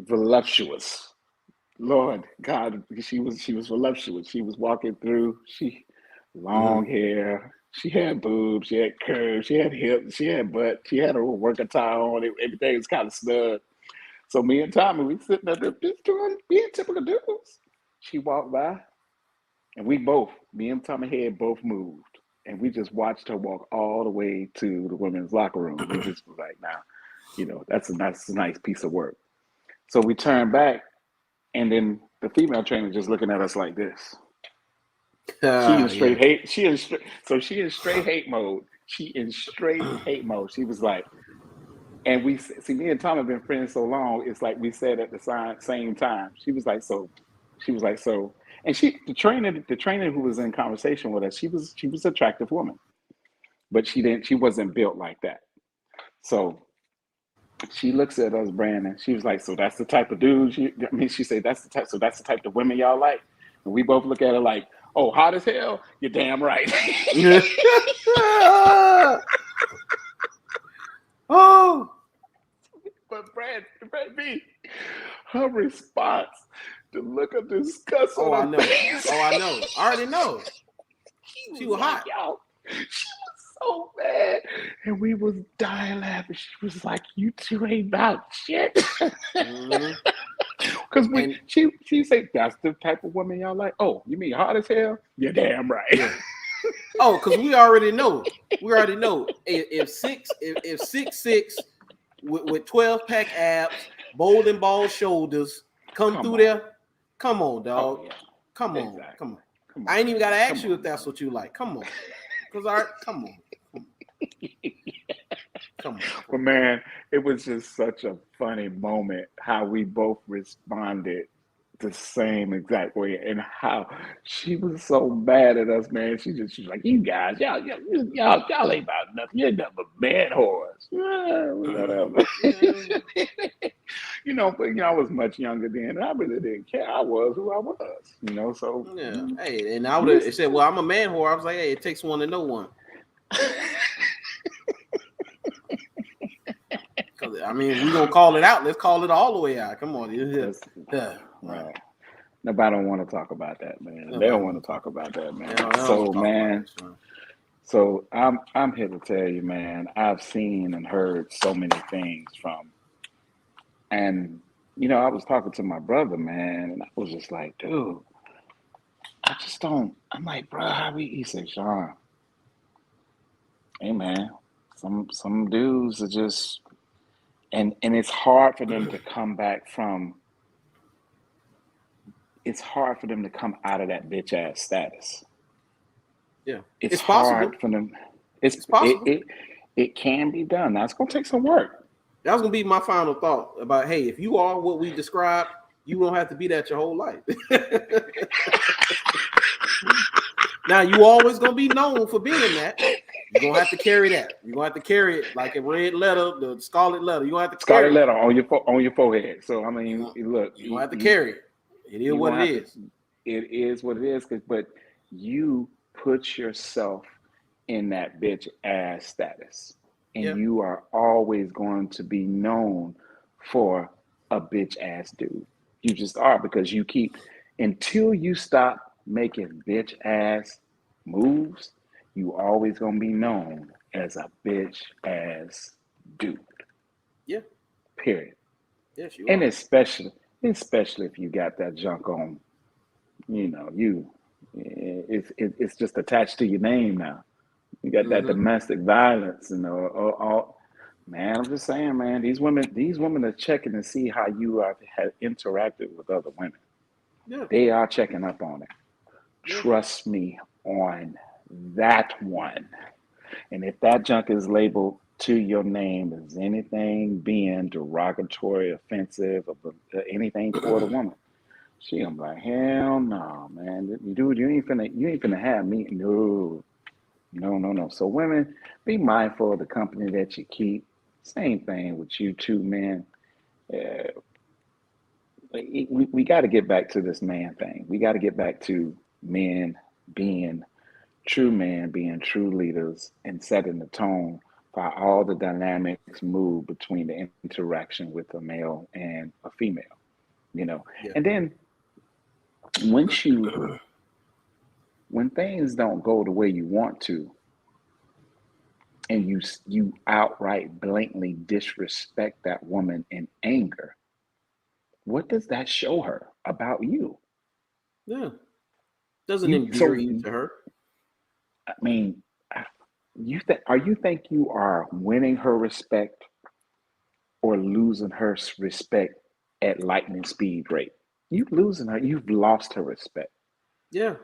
Voluptuous. Lord God, she was voluptuous. She was walking through. She long hair. She had boobs. She had curves. She had hips. She had butt. She had a little work attire on. Everything was kind of snug. So me and Tommy, we sitting there just doing being typical dudes. She walked by, and me and Tommy Head both moved, and we just watched her walk all the way to the women's locker room. We just was like, now, that's a nice piece of work. So we turned back, and then the female trainer just looking at us like this. She in straight Yeah. hate. She in straight hate mode. She in straight hate mode. She was like, and we see me and Tom have been friends so long. It's like we said at the same time. She was like, so. She was like, so. And the trainer who was in conversation with us, she was an attractive woman, but she wasn't built like that. So she looks at us, Brandon. She was like, so that's the type of dude. She said, that's the type. So that's the type of women y'all like. And we both look at her like, oh, hot as hell. You're damn right. Oh. But Brad B, her response, the look of disgust Oh, I on her know. face. Oh, I know. I already know. She was like, hot. yo, she was so bad. And we was dying laughing. She was like, you two ain't about shit. Because she said, that's the type of woman y'all like. Oh, you mean hot as hell? You're damn right. Yeah. Oh, because we already know. If 6'6" with 12-pack abs, bowling ball shoulders come through there. Come on, dog. Oh, yeah. Come on. Exactly. Come on. Come on. I ain't even gotta ask you if that's what you like. Come on. Come on. Come on. But man, it was just such a funny moment how we both responded the same exact way, and how she was so mad at us, man. She was like, you guys, y'all ain't about nothing. You're nothing but man whores. Whatever. But I was much younger then, and I really didn't care. I was who I was, so Yeah. Hey, and I would have said, well, I'm a man whore. I was like, hey, it takes one to know one. I mean, we're gonna call it out. Let's call it all the way out. Come on. Right. Nobody don't want to talk about that, man. They don't want to talk about that, man. So I'm here to tell you, man, I've seen and heard so many things from, and I was talking to my brother, man, and I was just like, dude, I just don't. I'm like, bro, how we? He said, Sean, hey man, some dudes are just, and it's hard for them to come back from. It's hard for them to come out of that bitch ass status. Yeah, It's it's possible. hard for them. It's It's it possible. it it can be done. Now it's gonna take some work. That was gonna be my final thought about, hey, if you are what we described, you don't have to be that your whole life. Now you always gonna be known for being that. You're gonna have to carry that. You're gonna have to carry it like a red letter, the scarlet letter. You're gonna have to Scarlet carry it. letter on your forehead. So I mean, look, You're gonna have to carry it. It is you what gonna it have is. to. It is what it is. But you put yourself in that bitch ass status, and Yeah. you are always going to be known for a bitch ass dude. You just are because you keep until you stop making bitch ass moves. You always gonna be known as a bitch ass dude. Yeah. Period. Yes, you And are. especially if you got that junk on, you it's just attached to your name now. You got that Mm-hmm. domestic violence, all. Man, I'm just saying, man, these women are checking to see how you have interacted with other women. Yeah. They are checking up on it. Yeah. Trust me on that one. And if that junk is labeled to your name as anything being derogatory, offensive, or anything toward a woman, she gonna be like, hell no, man, dude, you ain't finna have me. No, no, no, no. So women, be mindful of the company that you keep. Same thing with you two men. Uh, we got to get back to this man thing. We got to get back to being men, being true leaders, and setting the tone for how all the dynamics move between the interaction with a male and a female. Yeah. And then once you when things don't go the way you want to, and you outright blatantly disrespect that woman in anger, what does that show her about you? Yeah. Doesn't You endear so you to her. I mean, you think you are winning her respect or losing her respect at lightning speed rate? You've lost her respect Yeah.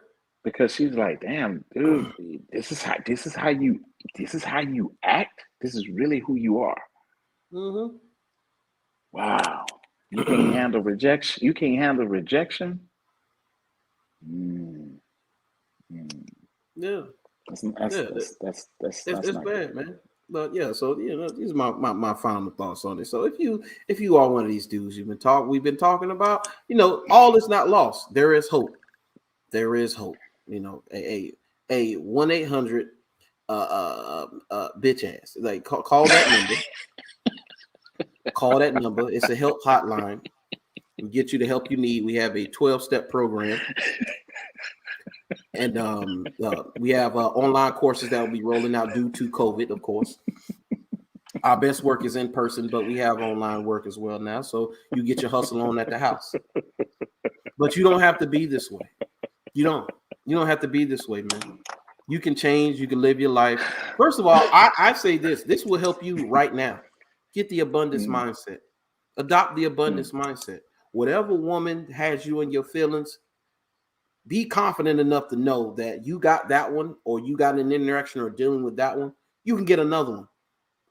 because she's like, damn, dude, this is how you act. This is really who you are. Mm-hmm. Wow. You can't handle rejection. You can't handle rejection. Mm, mm. Yeah. That's that's Yeah. that's that's that's It's, that's it's not good. bad, man. But yeah, so these are my final thoughts on it. So if you are one of these dudes we've been talking about, all is not lost. There is hope. There is hope. A 1-800 bitch ass. Like call that number. Call that number. It's a help hotline. We get you the help you need. We have a 12-step program. And we have online courses that will be rolling out due to COVID, of course. Our best work is in person, but we have online work as well now. So you get your hustle on at the house. But you don't have to be this way. You don't have to be this way, man. You can change. You can live your life. First of all, I say this will help you right now. Get the abundance Mm, mindset. Adopt the mm, abundance mindset. Whatever woman has you in your feelings, be confident enough to know that you got that one, or you got an interaction or dealing with that one. You can get another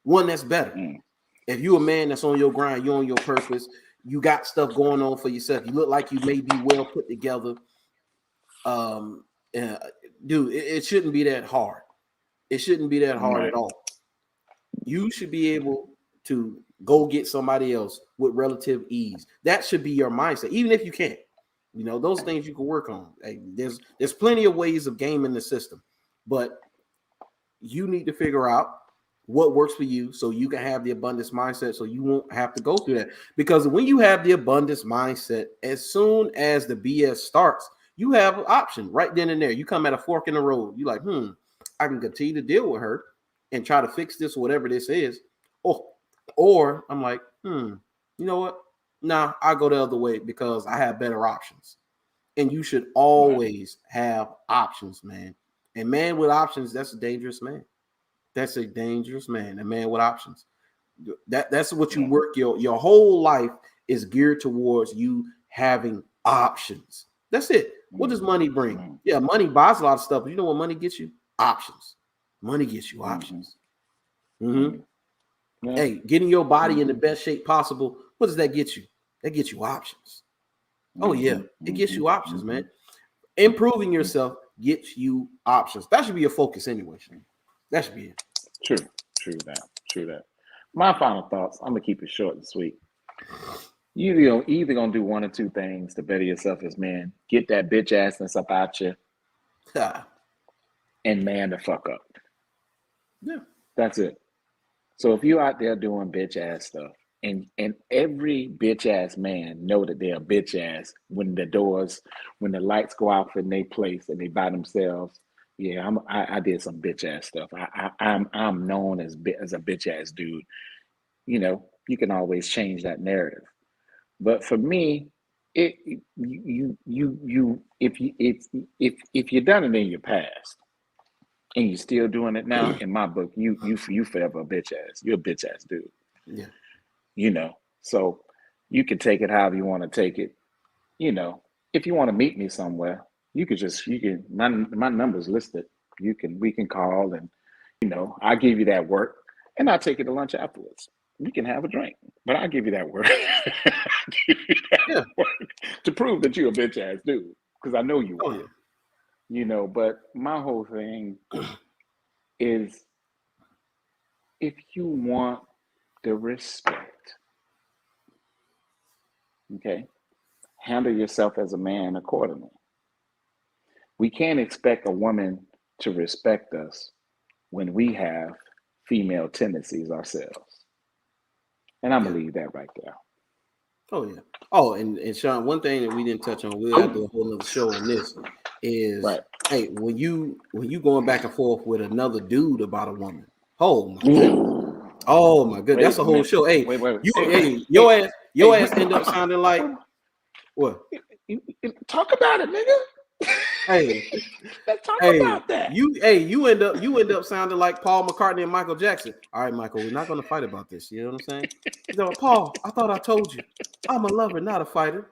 one that's better. mm, If you're a man that's on your grind, you're on your purpose, you got stuff going on for yourself, you look like you may be well put together. Um, uh, Dude, it shouldn't be that hard. It shouldn't be that hard at right. all. You should be able to go get somebody else with relative ease. That should be your mindset, even if you can't. Those things you can work on. Hey, there's plenty of ways of gaming the system, but you need to figure out what works for you so you can have the abundance mindset, so you won't have to go through that. Because when you have the abundance mindset, as soon as the BS starts, you have an option right then and there. You come at a fork in the road. You're like, I can continue to deal with her and try to fix this, whatever this is, or I'm like, you know what? Nah, I'll go the other way because I have better options. And you should always have options, man. And man with options, that's a dangerous man. That's a dangerous man. A man with options. That's what you work your whole life is geared towards you having options. That's it. What does money bring? Yeah, money buys a lot of stuff, but you know what money gets you? Options. Money gets you options. Hey, getting your body in the best shape possible, what does that get you? That gets you options. Oh yeah, it gets you options, man. Improving yourself gets you options. That should be your focus anyway. That should be it. True that. My final thoughts, I'm gonna keep it short and sweet. You either gonna do one or two things to better yourself as men. Get that bitch assness up out you and man the fuck up. Yeah. That's it. So if you out there doing bitch ass stuff, and every bitch ass man know that they're a bitch ass when the lights go out in their place and they by themselves. Yeah, I did some bitch ass stuff. I'm known as a bitch ass dude. You know, you can always change that narrative. But for me, if you've done it in your past and you're still doing it now, in my book, you forever a bitch ass. You're a bitch ass dude. Yeah. You know, so you can take it however you want to take it. You know, if you want to meet me somewhere, my number's listed. We can call and, I'll give you that work and I'll take you to lunch afterwards. We can have a drink, but I'll give you that work. Work to prove that you're a bitch ass dude, because I know you are. Yeah. But my whole thing is, if you want the respect, okay, handle yourself as a man accordingly. We can't expect a woman to respect us when we have female tendencies ourselves. And I'm going to leave that right there. Oh, yeah. Oh, and Sean, one thing that we didn't touch on, we'll have to do a whole nother show on this, is, hey, when you going back and forth with another dude about a woman, oh my goodness, that's a whole show. Hey, your ass end up sounding like what? Talk about it, nigga. Hey, let's talk about that. You end up sounding like Paul McCartney and Michael Jackson. All right, Michael, we're not going to fight about this. You know what I'm saying? Paul, I thought I told you, I'm a lover, not a fighter.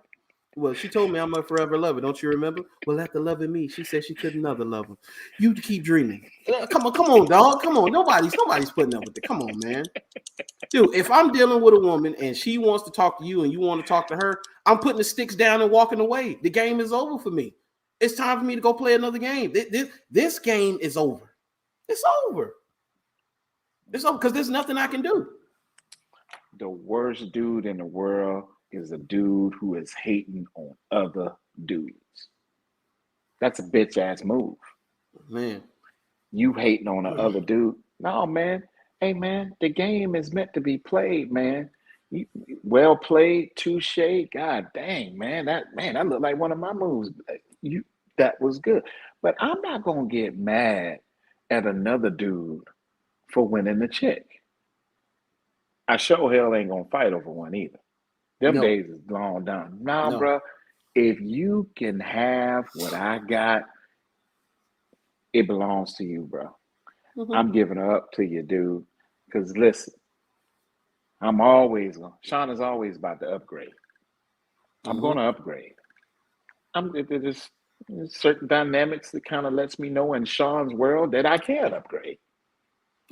Well, she told me I'm a forever lover. Don't you remember? Well, after loving me, she said she couldn't another lover. You keep dreaming. Come on, dog. Come on. Nobody's putting up with it. Come on, man. Dude, if I'm dealing with a woman and she wants to talk to you and you want to talk to her, I'm putting the sticks down and walking away. The game is over for me. It's time for me to go play another game. This game is over. It's over. It's over because there's nothing I can do. The worst dude in the world is a dude who is hating on other dudes. That's a bitch ass move. Man. You hating on the other dude. No, man. Hey, man, the game is meant to be played, man. Well played, touche. God dang, man. That looked like one of my moves. That was good. But I'm not gonna get mad at another dude for winning the chick. I sure hell ain't gonna fight over one either. Them days is long done. Nah, bro. If you can have what I got, it belongs to you, bro. Mm-hmm. I'm giving her up to you, dude. Because listen, Sean is always about to upgrade. I'm going to upgrade. There's certain dynamics that kind of lets me know in Sean's world that I can upgrade.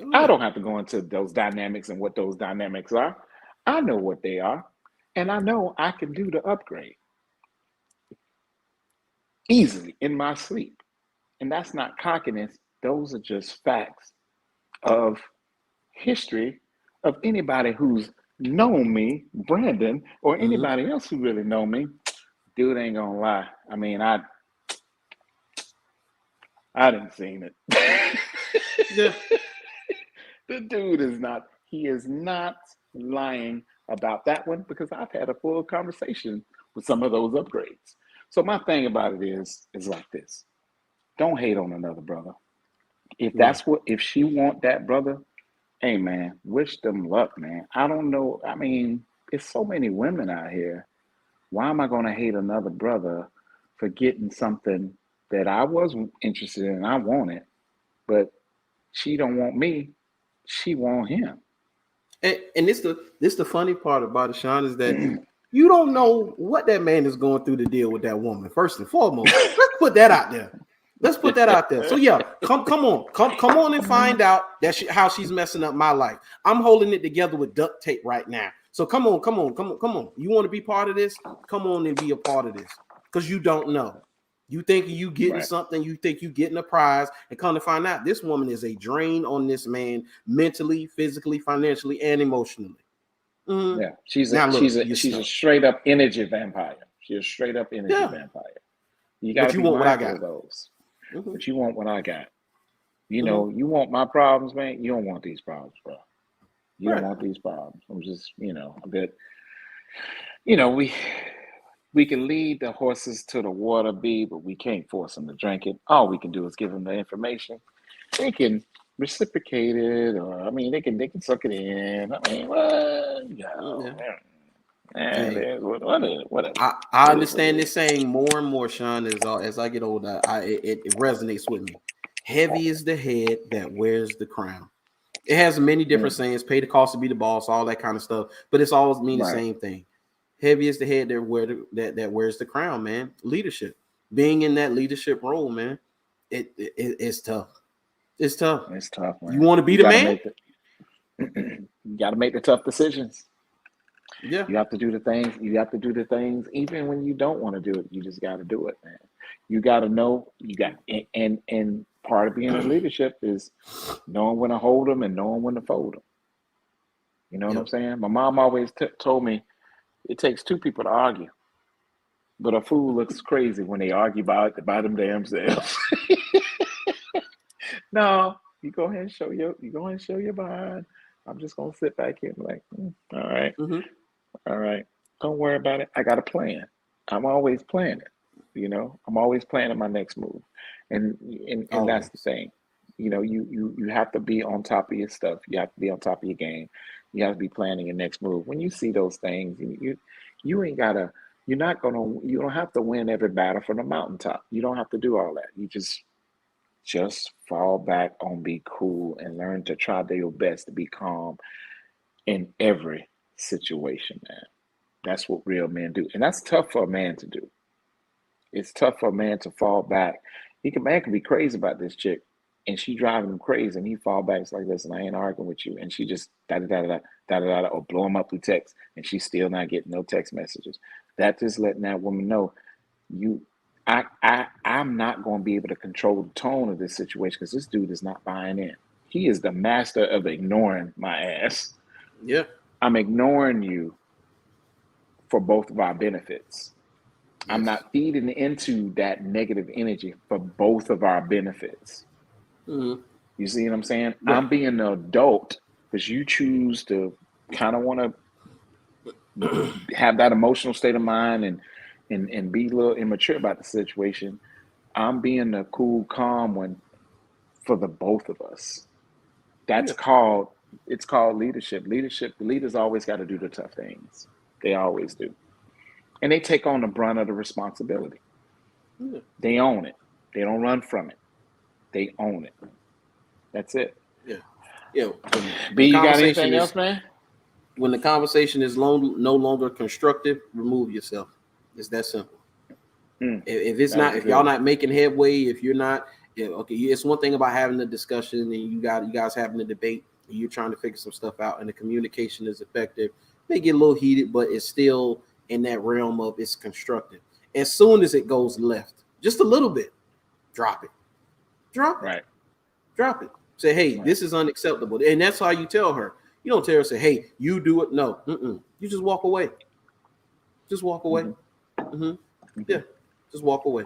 Oh, yeah. I don't have to go into those dynamics and what those dynamics are. I know what they are. And I know I can do the upgrade easily in my sleep. And that's not cockiness. Those are just facts of history of anybody who's known me, Brandon, or anybody else who really know me. Dude ain't gonna lie. I mean, I didn't seen it. Yeah. The dude is not lying about that one, because I've had a full conversation with some of those upgrades. So my thing about it is like this. Don't hate on another brother. if she want that brother, hey man, wish them luck, man. I don't know. I mean, it's so many women out here. Why am I gonna hate another brother for getting something that I was interested in? I want it, but she don't want me. She want him. And this the funny part about it, Sean, is that you don't know what that man is going through to deal with that woman. First and foremost, let's put that out there. Let's put that out there. So yeah, come on and find out how she's messing up my life. I'm holding it together with duct tape right now. So come on. You want to be part of this? Come on and be a part of this, because you don't know. You think you getting Right. something, you think you getting a prize, and come to find out this woman is a drain on this man mentally, physically, financially, and emotionally. Mm-hmm. Yeah, she's Now a look, she's a you she's a stuck. straight up energy vampire. She's a straight up energy Yeah, vampire. You got but to you be want what I mindful got. of those. Mm-hmm. But you want what I got. You Mm-hmm. know, you want my problems, man. You don't want these problems, bro. You don't Right. want these problems. I'm just, a bit. You know, we can lead the horses to the water, B, but we can't force them to drink it. All we can do is give them the information. They can reciprocate it, or I mean, they can suck it in. I mean, well, Yeah. and Hey, whatever. I It is what it understand this is. saying more and more, Sean, as I get older. It resonates with me. Heavy is the head that wears the crown. It has many different Mm, sayings: pay the cost to be the boss, all that kind of stuff. But it's always mean the right. same thing. Heavy is the head that wears the crown, man. Leadership, being in that leadership role, man. It's tough. It's tough. It's tough, You man. want to be You the got to man? make the you got to make the tough decisions. Yeah. You have to do the things. You have to do the things, even when you don't want to do it. You just got to do it, man. You got to know. You got and part of being in leadership is knowing when to hold them and knowing when to fold them. You know what I'm Yep. saying? My mom always told me it takes two people to argue, but a fool looks crazy when they argue by them damn selves. No, you go ahead and show your behind. I'm just gonna sit back here and like, all right, Mm-hmm. all right. Don't worry about it. I got a plan. I'm always planning. I'm always planning my next move, and and that's the Always. thing. You have to be on top of your stuff. You have to be on top of your game. You have to be planning your next move. When you see those things, you ain't gotta. You're not gonna. You don't have to win every battle from the mountaintop. You don't have to do all that. You just fall back on be cool and learn to try your best to be calm in every situation, man. That's what real men do. And that's tough for a man to do. It's tough for a man to fall back. Man can be crazy about this chick and she driving him crazy and he fall back. It's like, listen, I ain't arguing with you. And she just da da da da da da da or blow him up through text and she's still not getting no text messages. That just letting that woman know you I'm not going to be able to control the tone of this situation because this dude is not buying in. He is the master of ignoring my ass. Yeah. I'm ignoring you for both of our benefits. I'm Yes. not feeding into that negative energy for both of our benefits. Mm-hmm. You see what I'm saying? Right. I'm being an adult because you choose to kind of want to have that emotional state of mind and be a little immature about the situation. I'm being the cool, calm one for the both of us. Yeah. It's called leadership. Leadership, the leaders always got to do the tough things. They always do. And they take on the brunt of the responsibility. Yeah. They own it. They don't run from it. They own it. That's it. Yeah. Yeah. B, you got anything else, man? When the conversation is no longer constructive, remove yourself. It's that simple. Mm, that was a If good y'all one. not making headway, if you're not, yeah, okay, it's one thing about having the discussion and you guys having the debate and you're trying to figure some stuff out and the communication is effective. It may get a little heated, but it's still in that realm of it's constructive. As soon as it goes left, just a little bit, drop it, drop it, Right, drop it. Say, hey, right. this is unacceptable, and that's how you tell her. You don't tell her, say, hey, you do it. No, you just walk away. Just walk away. Hmm. Mm-hmm. Hmm. Yeah, just walk away.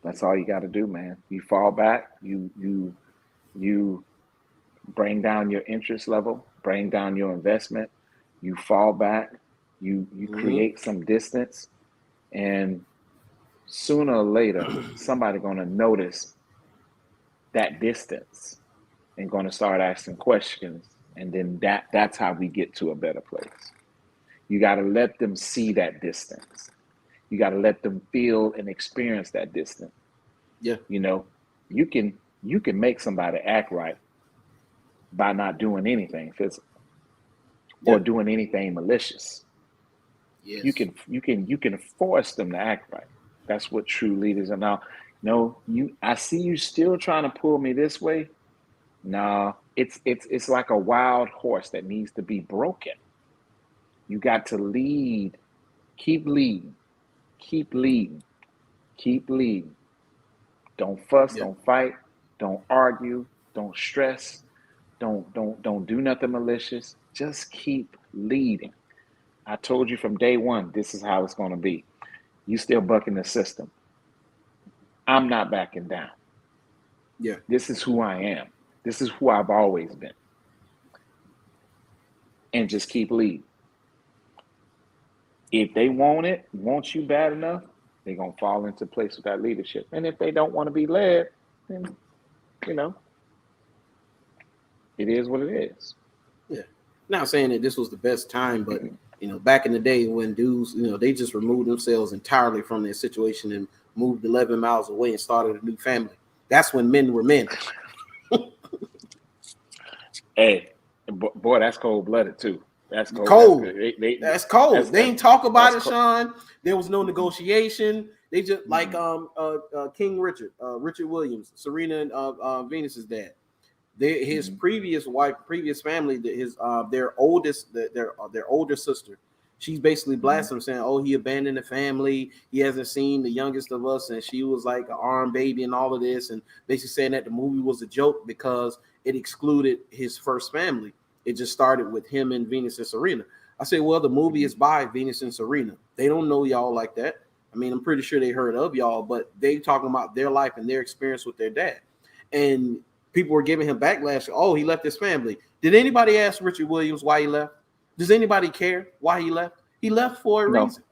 That's all you got to do, man. You fall back. You bring down your interest level, bring down your investment. You fall back. You Mm-hmm. create some distance, and sooner or later, somebody gonna notice that distance and going to start asking questions. And then that's how we get to a better place. You got to let them see that distance. You got to let them feel and experience that distance. Yeah. You know, you can make somebody act right by not doing anything physical or doing anything malicious. Yes. You can force them to act right. That's what true leaders are. Now, no, I see you still trying to pull me this way. No, it's like a wild horse that needs to be broken. You got to lead, keep leading, keep leading, keep leading. Don't fuss, don't fight, don't argue, don't stress, don't do nothing malicious. Just keep leading. I told you from day one, this is how it's going to be. You still bucking the system. I'm not backing down. Yeah. This is who I am. This is who I've always been. And just keep leading. If they want you bad enough, they're going to fall into place with that leadership. And if they don't want to be led, then, you know, it is what it is. Yeah. Not saying that this was the best time, but, you know, back in the day when dudes, you know, they just removed themselves entirely from their situation and moved 11 miles away and started a new family. That's when men were men. Hey, boy, that's cold-blooded too. That's cold. Cold. That's cold. They ain't talk about it, Sean. There was no Mm-hmm. negotiation. They just like King Richard Williams, Serena and Venus's dad. His previous wife, previous family, their older sister, she's basically blasted him, saying, "Oh, he abandoned the family. He hasn't seen the youngest of us, and she was like an arm baby and all of this," and basically saying that the movie was a joke because it excluded his first family. It just started with him and Venus and Serena. I say, well, the movie is by Venus and Serena. They don't know y'all like that. I mean, I'm pretty sure they heard of y'all, but they talking about their life and their experience with their dad. And people were giving him backlash. Oh, he left his family. Did anybody ask Richard Williams why he left? Does anybody care why he left? He left for a reason.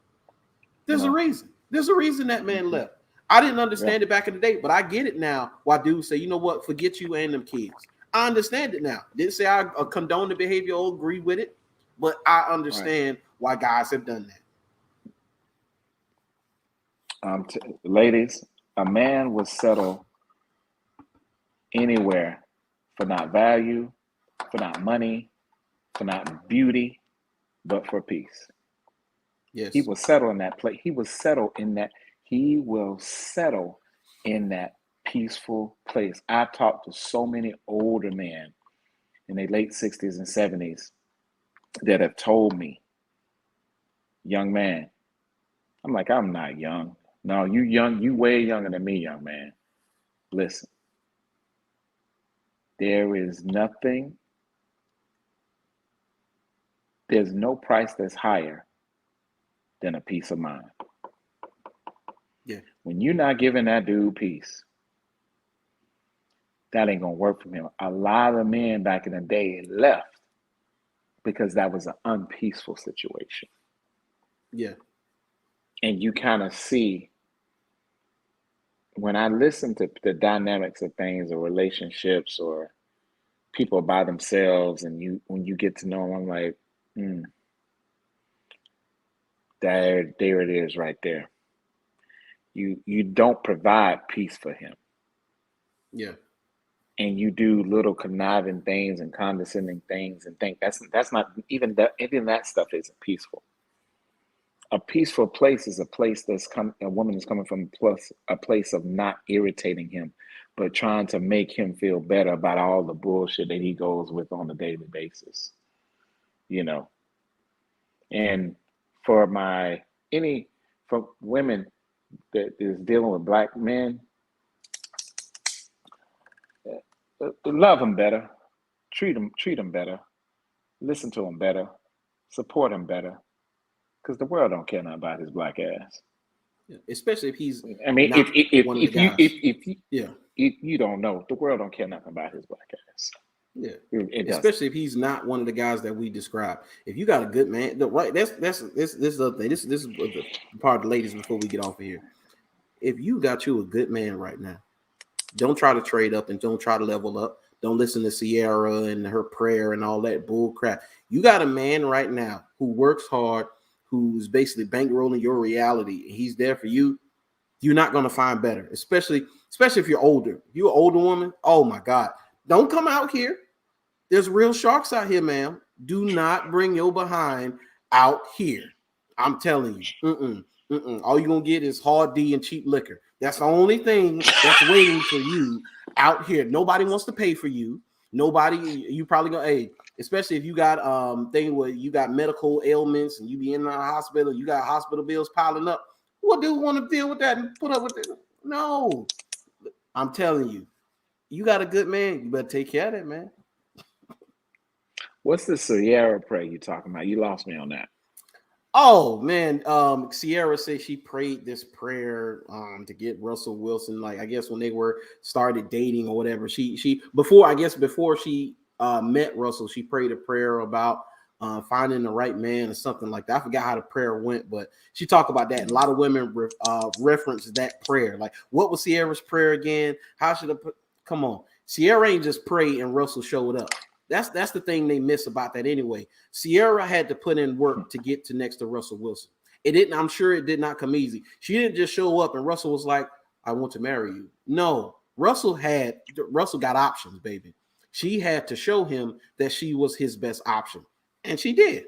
There's a reason. There's a reason that man left. I didn't understand it back in the day, but I get it now. Why dudes say, you know what, forget you and them kids. I understand it now. Didn't say I condone the behavior or agree with it, but I understand why guys have done that. Ladies, a man will settle anywhere for not value, for not money, for not beauty, but for peace. Yes. He will settle in that place. He will settle in that. He will settle in that peaceful place. I talked to so many older men in their late 60s and 70s that have told me, young man, I'm like, I'm not young. No, you young, you way younger than me, young man. Listen, there's no price that's higher than a peace of mind. Yeah. When you're not giving that dude peace, that ain't gonna work for him. A lot of men back in the day left because that was an unpeaceful situation. Yeah. And you kind of see, when I listen to the dynamics of things or relationships or people by themselves, and when you get to know them, I'm like, there it is right there. You don't provide peace for him. Yeah. And you do little conniving things and condescending things and think that's not even that stuff isn't peaceful. A peaceful place is a place a woman is coming from a place of not irritating him, but trying to make him feel better about all the bullshit that he goes with on a daily basis. You know. And for women that is dealing with black men, love them better, treat them better, listen to him better, support him better, because the world don't care nothing about his black ass. Yeah. Especially if he's, I mean, not if one of the guys. if you don't know, the world don't care nothing about his black ass. Yeah, especially if he's not one of the guys that we describe. If you got a good man, this is the thing. This is the part of the ladies before we get off of here. If you got you a good man right now, Don't try to trade up and don't try to level up. Don't listen to Sierra and her prayer and all that bull crap. You got a man right now who works hard, who's basically bankrolling your reality. He's there for you. You're not going to find better, especially if you're older. You're an older woman. Oh my God. Don't come out here. There's real sharks out here, ma'am. Do not bring your behind out here. I'm telling you. All you're going to get is hard D and cheap liquor. That's the only thing that's waiting for you out here. Nobody wants to pay for you. Nobody, you probably go, hey, especially if you got thing where you got medical ailments and you be in and out of hospital, you got hospital bills piling up. What do you want to deal with that and put up with it? No. I'm telling you, you got a good man. You better take care of that, man. What's the Sierra prayer you talking about? You lost me on that. Oh man, Sierra said she prayed this prayer to get Russell Wilson. Like I guess when they were started dating or whatever, she before she met Russell, she prayed a prayer about finding the right man or something like that. I forgot how the prayer went, but she talked about that. And a lot of women reference that prayer. Like, what was Sierra's prayer again? How should I put? Come on, Sierra ain't just pray and Russell showed up. That's the thing they miss about that anyway. Sierra had to put in work to get to next to Russell Wilson. It didn't. I'm sure it did not come easy. She didn't just show up and Russell was like, "I want to marry you." No, Russell got options, baby. She had to show him that she was his best option, and she did.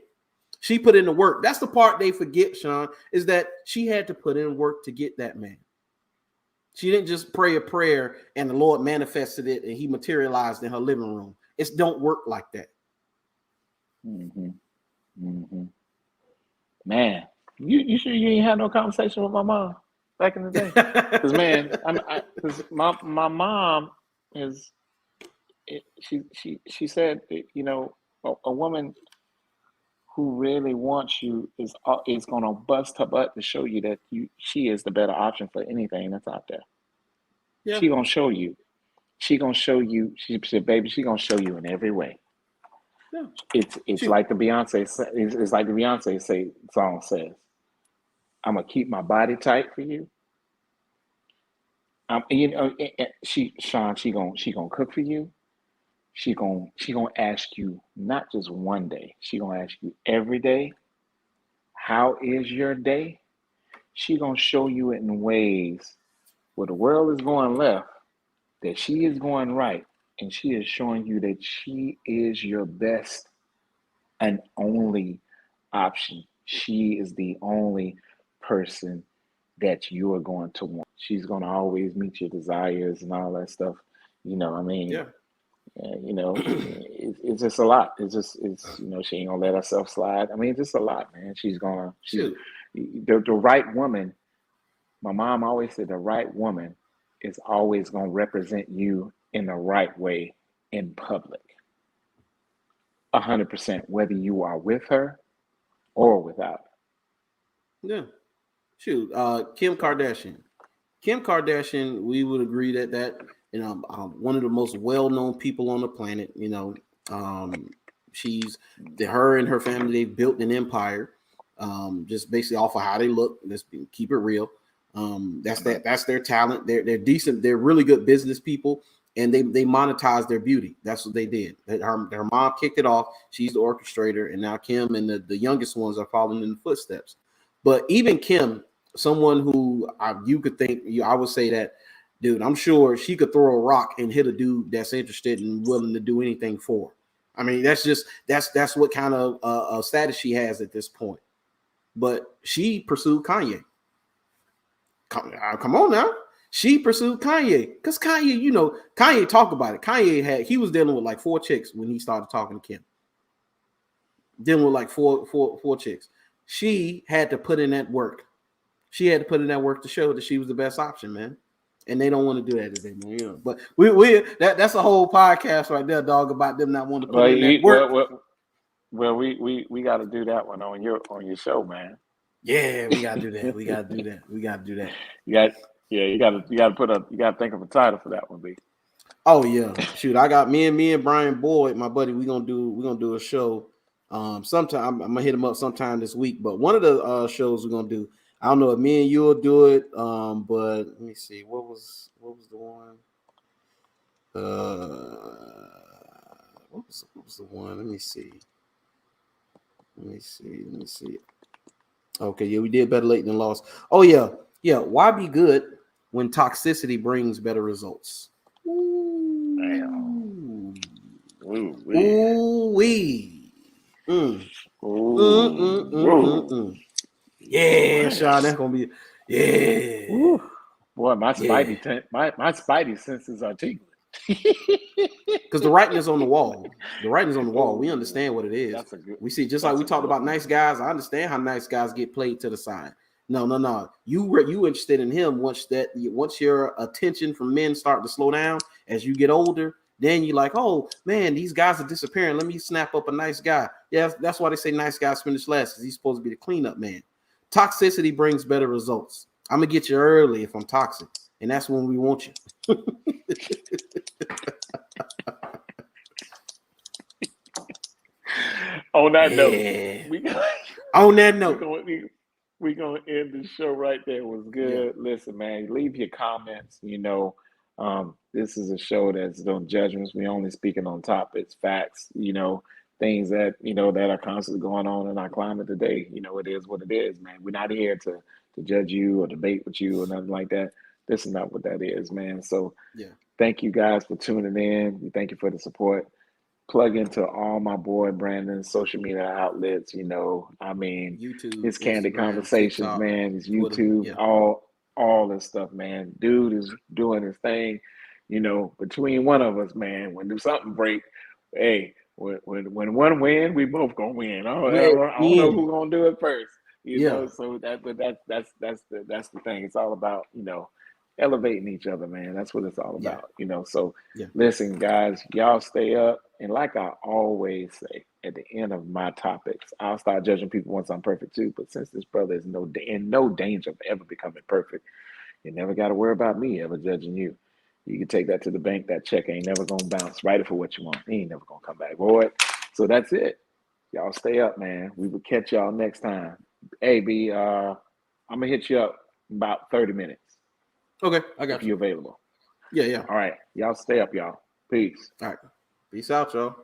She put in the work. That's the part they forget, Sean, is that she had to put in work to get that man. She didn't just pray a prayer and the Lord manifested it and he materialized in her living room. It don't work like that. Man, you sure you ain't had no conversation with my mom back in the day? Because man, because my mom is she said, you know, a woman who really wants you is gonna bust her butt to show you that she is the better option for anything that's out there. Yeah. She gonna show you. She gonna show you. She said, "Baby, she gonna show you in every way." Yeah. It's like the Beyonce. It's like the Beyonce song says. I'm gonna keep my body tight for you. You know, Sean. She gonna cook for you. She gonna ask you not just one day. She gonna ask you every day. How is your day? She gonna show you it in ways where the world is going left, that she is going right, and she is showing you that she is your best and only option. She is the only person that you are going to want. She's going to always meet your desires and all that stuff. You know, I mean, yeah. You know, it's just a lot. It's you know, she ain't gonna let herself slide. I mean, it's just a lot, man. The right woman. My mom always said the right woman is always gonna represent you in the right way in public. 100%, whether you are with her or without her. Yeah. Shoot, Kim Kardashian. Kim Kardashian, we would agree that you know, one of the most well-known people on the planet. You know, her and her family, they've built an empire, just basically off of how they look. Let's keep it real. That's their talent. They're decent. They're really good business people, and they monetize their beauty. That's what they did. Her mom kicked it off. She's the orchestrator, and now Kim and the youngest ones are following in the footsteps. But even Kim, someone who you could think, I would say that, dude, I'm sure she could throw a rock and hit a dude that's interested and willing to do anything for her. I mean, that's what kind of status she has at this point. But she pursued Kanye. Come on now. She pursued Kanye because Kanye, you know, Kanye talked about it. He was dealing with like 4 chicks when he started talking to Kim. Dealing with like four chicks. She had to put in that work. She had to put in that work to show that she was the best option, man. And they don't want to do that today, man. You know, but that's a whole podcast right there, dog, about them not wanting to put in that work. Well, we got to do that one on your show, man. Yeah, we gotta do that. We gotta do that. You gotta think of a title for that one, B. Oh yeah, shoot! I got me and Brian Boyd, my buddy. We're gonna do a show. Sometime I'm gonna hit him up sometime this week. But one of the shows we're gonna do, I don't know if me and you'll do it. But let me see, what was the one? What was the one? Let me see. Okay, yeah, we did better late than lost. Oh yeah. Why be good when toxicity brings better results? Ooh. Ooh, Ooh-wee. Ooh. Yeah, Boy. Sean, that's gonna be yeah. Woo. Boy, Yeah. my spidey senses are tingling. Because the writing is on the wall. The writing is on the wall. We understand what it Oh, is. that's a good We see, just like that's we a talked good about one. nice guys. I understand how nice guys get played to the side. No. You interested in him once your attention from men start to slow down as you get older. Then you're like, oh man, these guys are disappearing. Let me snap up a nice guy. Yeah, that's why they say nice guys finish last, because he's supposed to be the cleanup man. Toxicity brings better results. I'm gonna get you early if I'm toxic, and that's when we want you. On that note, Yeah. we On that we note, gonna we gonna end the show right there. It was yeah. good. Listen, man, leave your comments. This is a show that's no judgments. We only speaking on topics, facts. Things that that are constantly going on in our climate today. It is what it is, man. We're not here to judge you or debate with you or nothing like that. This is not what that is, man. So Yeah. thank you guys for tuning in. We thank you for the support. Plug into all my boy Brandon's social media outlets. YouTube, His candid Instagram, conversations, TikTok, man. His Twitter. YouTube, Yeah. all this stuff, man. Dude is doing his thing. Between one of us, man. When something break, hey, when one win, we both gonna win. Yeah. I don't know In. who gonna do it first. Yeah. So that's the thing. It's all about elevating each other, man. That's what it's all Yeah. about. So Yeah. listen, guys, y'all stay up. And like I always say at the end of my topics, I'll start judging people once I'm perfect too. But since this brother is in no danger of ever becoming perfect, you never got to worry about me ever judging you. You can take that to the bank. That check ain't never gonna bounce. Write it for what you want. He ain't never gonna come back, boy. So that's it. Y'all stay up, man. We will catch y'all next time. Hey, B, I'm gonna hit you up in about 30 minutes Okay, I if got you. you're available. Yeah. All right, y'all stay up, y'all. Peace. All right. Peace out, y'all.